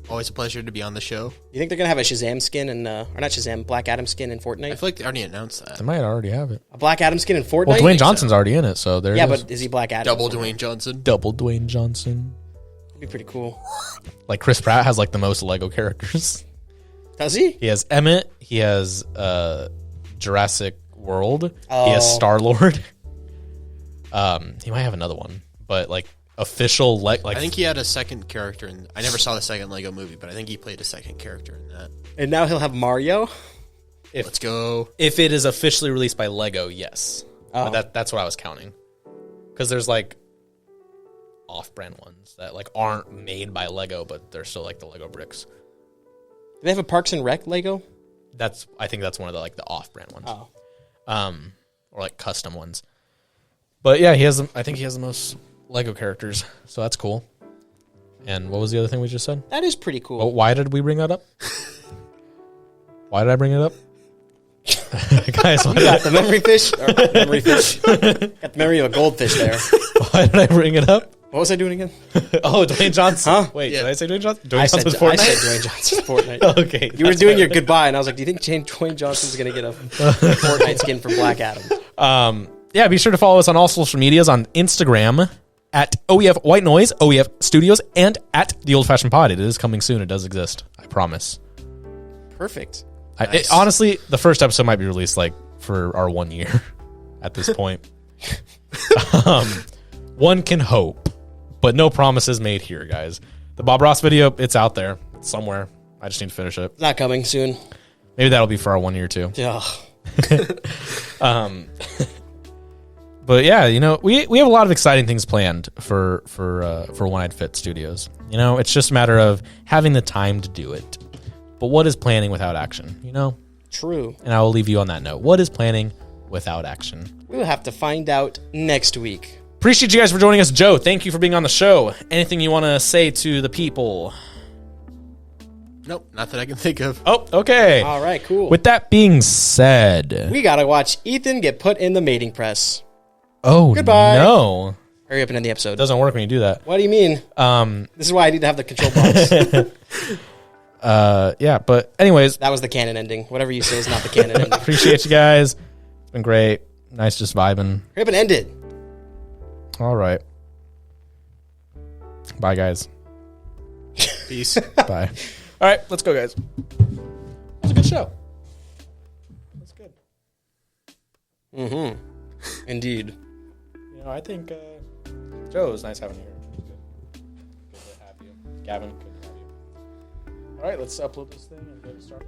Always a pleasure to be on the show. You think they're gonna have a Shazam skin or not Shazam, Black Adam skin in Fortnite? I feel like they already announced that. They might already have it. A Black Adam skin in Fortnite? Well, Dwayne Johnson's already in it, so there. Yeah, it is. but is he Black Adam? Double Dwayne Johnson. Double Dwayne Johnson. That'd be pretty cool. Like Chris Pratt has like the most Lego characters. Does he? He has Emmett. He has Jurassic World. Oh. He has Star Lord. He might have another one, but like official like I think he had a second character in. I never saw the second Lego movie, but I think he played a second character in that. And now he'll have Mario? Let's go. if it is officially released by Lego, yes. Oh. But that's what I was counting. Because there's like off-brand ones that like aren't made by Lego, but they're still like the Lego bricks. Do they have a Parks and Rec Lego? I think that's one of the like the off-brand ones. Oh. Or like custom ones. But yeah, I think he has the most Lego characters, so that's cool. And what was the other thing we just said? That is pretty cool. Oh, why did we bring that up? Why did I bring it up? Guys, You got the memory fish? Or memory fish. Got the memory of a goldfish there. why did I bring it up? What was I doing again? Oh, Dwayne Johnson. Huh? Wait, Yeah. did I say Dwayne Johnson? Dwayne I said Johnson's Fortnite? Dwayne Johnson's Fortnite. Okay. You were doing your goodbye, and I was like, do you think Dwayne Johnson's going to get a Fortnite skin from Black Adam? Yeah, be sure to follow us on all social medias on Instagram at OEF White Noise, OEF Studios, and at The Old Fashioned Pod. It is coming soon. It does exist. I promise. Perfect. Nice. Honestly, the first episode might be released like for our 1 year at this point. One can hope, but no promises made here, guys. The Bob Ross video, it's out there. It's somewhere. I just need to finish it. It's not coming soon. Maybe that'll be for our 1 year too. Ugh. But yeah, you know, we have a lot of exciting things planned for One Eyed Fit Studios. You know, it's just a matter of having the time to do it. But what is planning without action? You know, True. and I will leave you on that note. What is planning without action? We'll have to find out next week. Appreciate you guys for joining us, Joe. Thank you for being on the show. Anything you want to say to the people? Nope, not that I can think of. Oh, okay. All right, cool. With that being said, We got to watch Ethan get put in the mating press. oh Goodbye. no, Hurry up and end the episode. it doesn't work when you do that. What do you mean? This is why I need to have the control box. Yeah, but anyways, That was the canon ending. Whatever you say is not the canon ending. Hurry appreciate you guys. It's been great. Nice just vibing. up and end it. All right. Bye, guys. Peace. Bye. All right, let's go, guys. That was a good show. That's good. Mm-hmm. Indeed. You know, I think Joe, it was nice having you here. Good to have you. Gavin, good to have you. All right, let's upload this thing and get it started.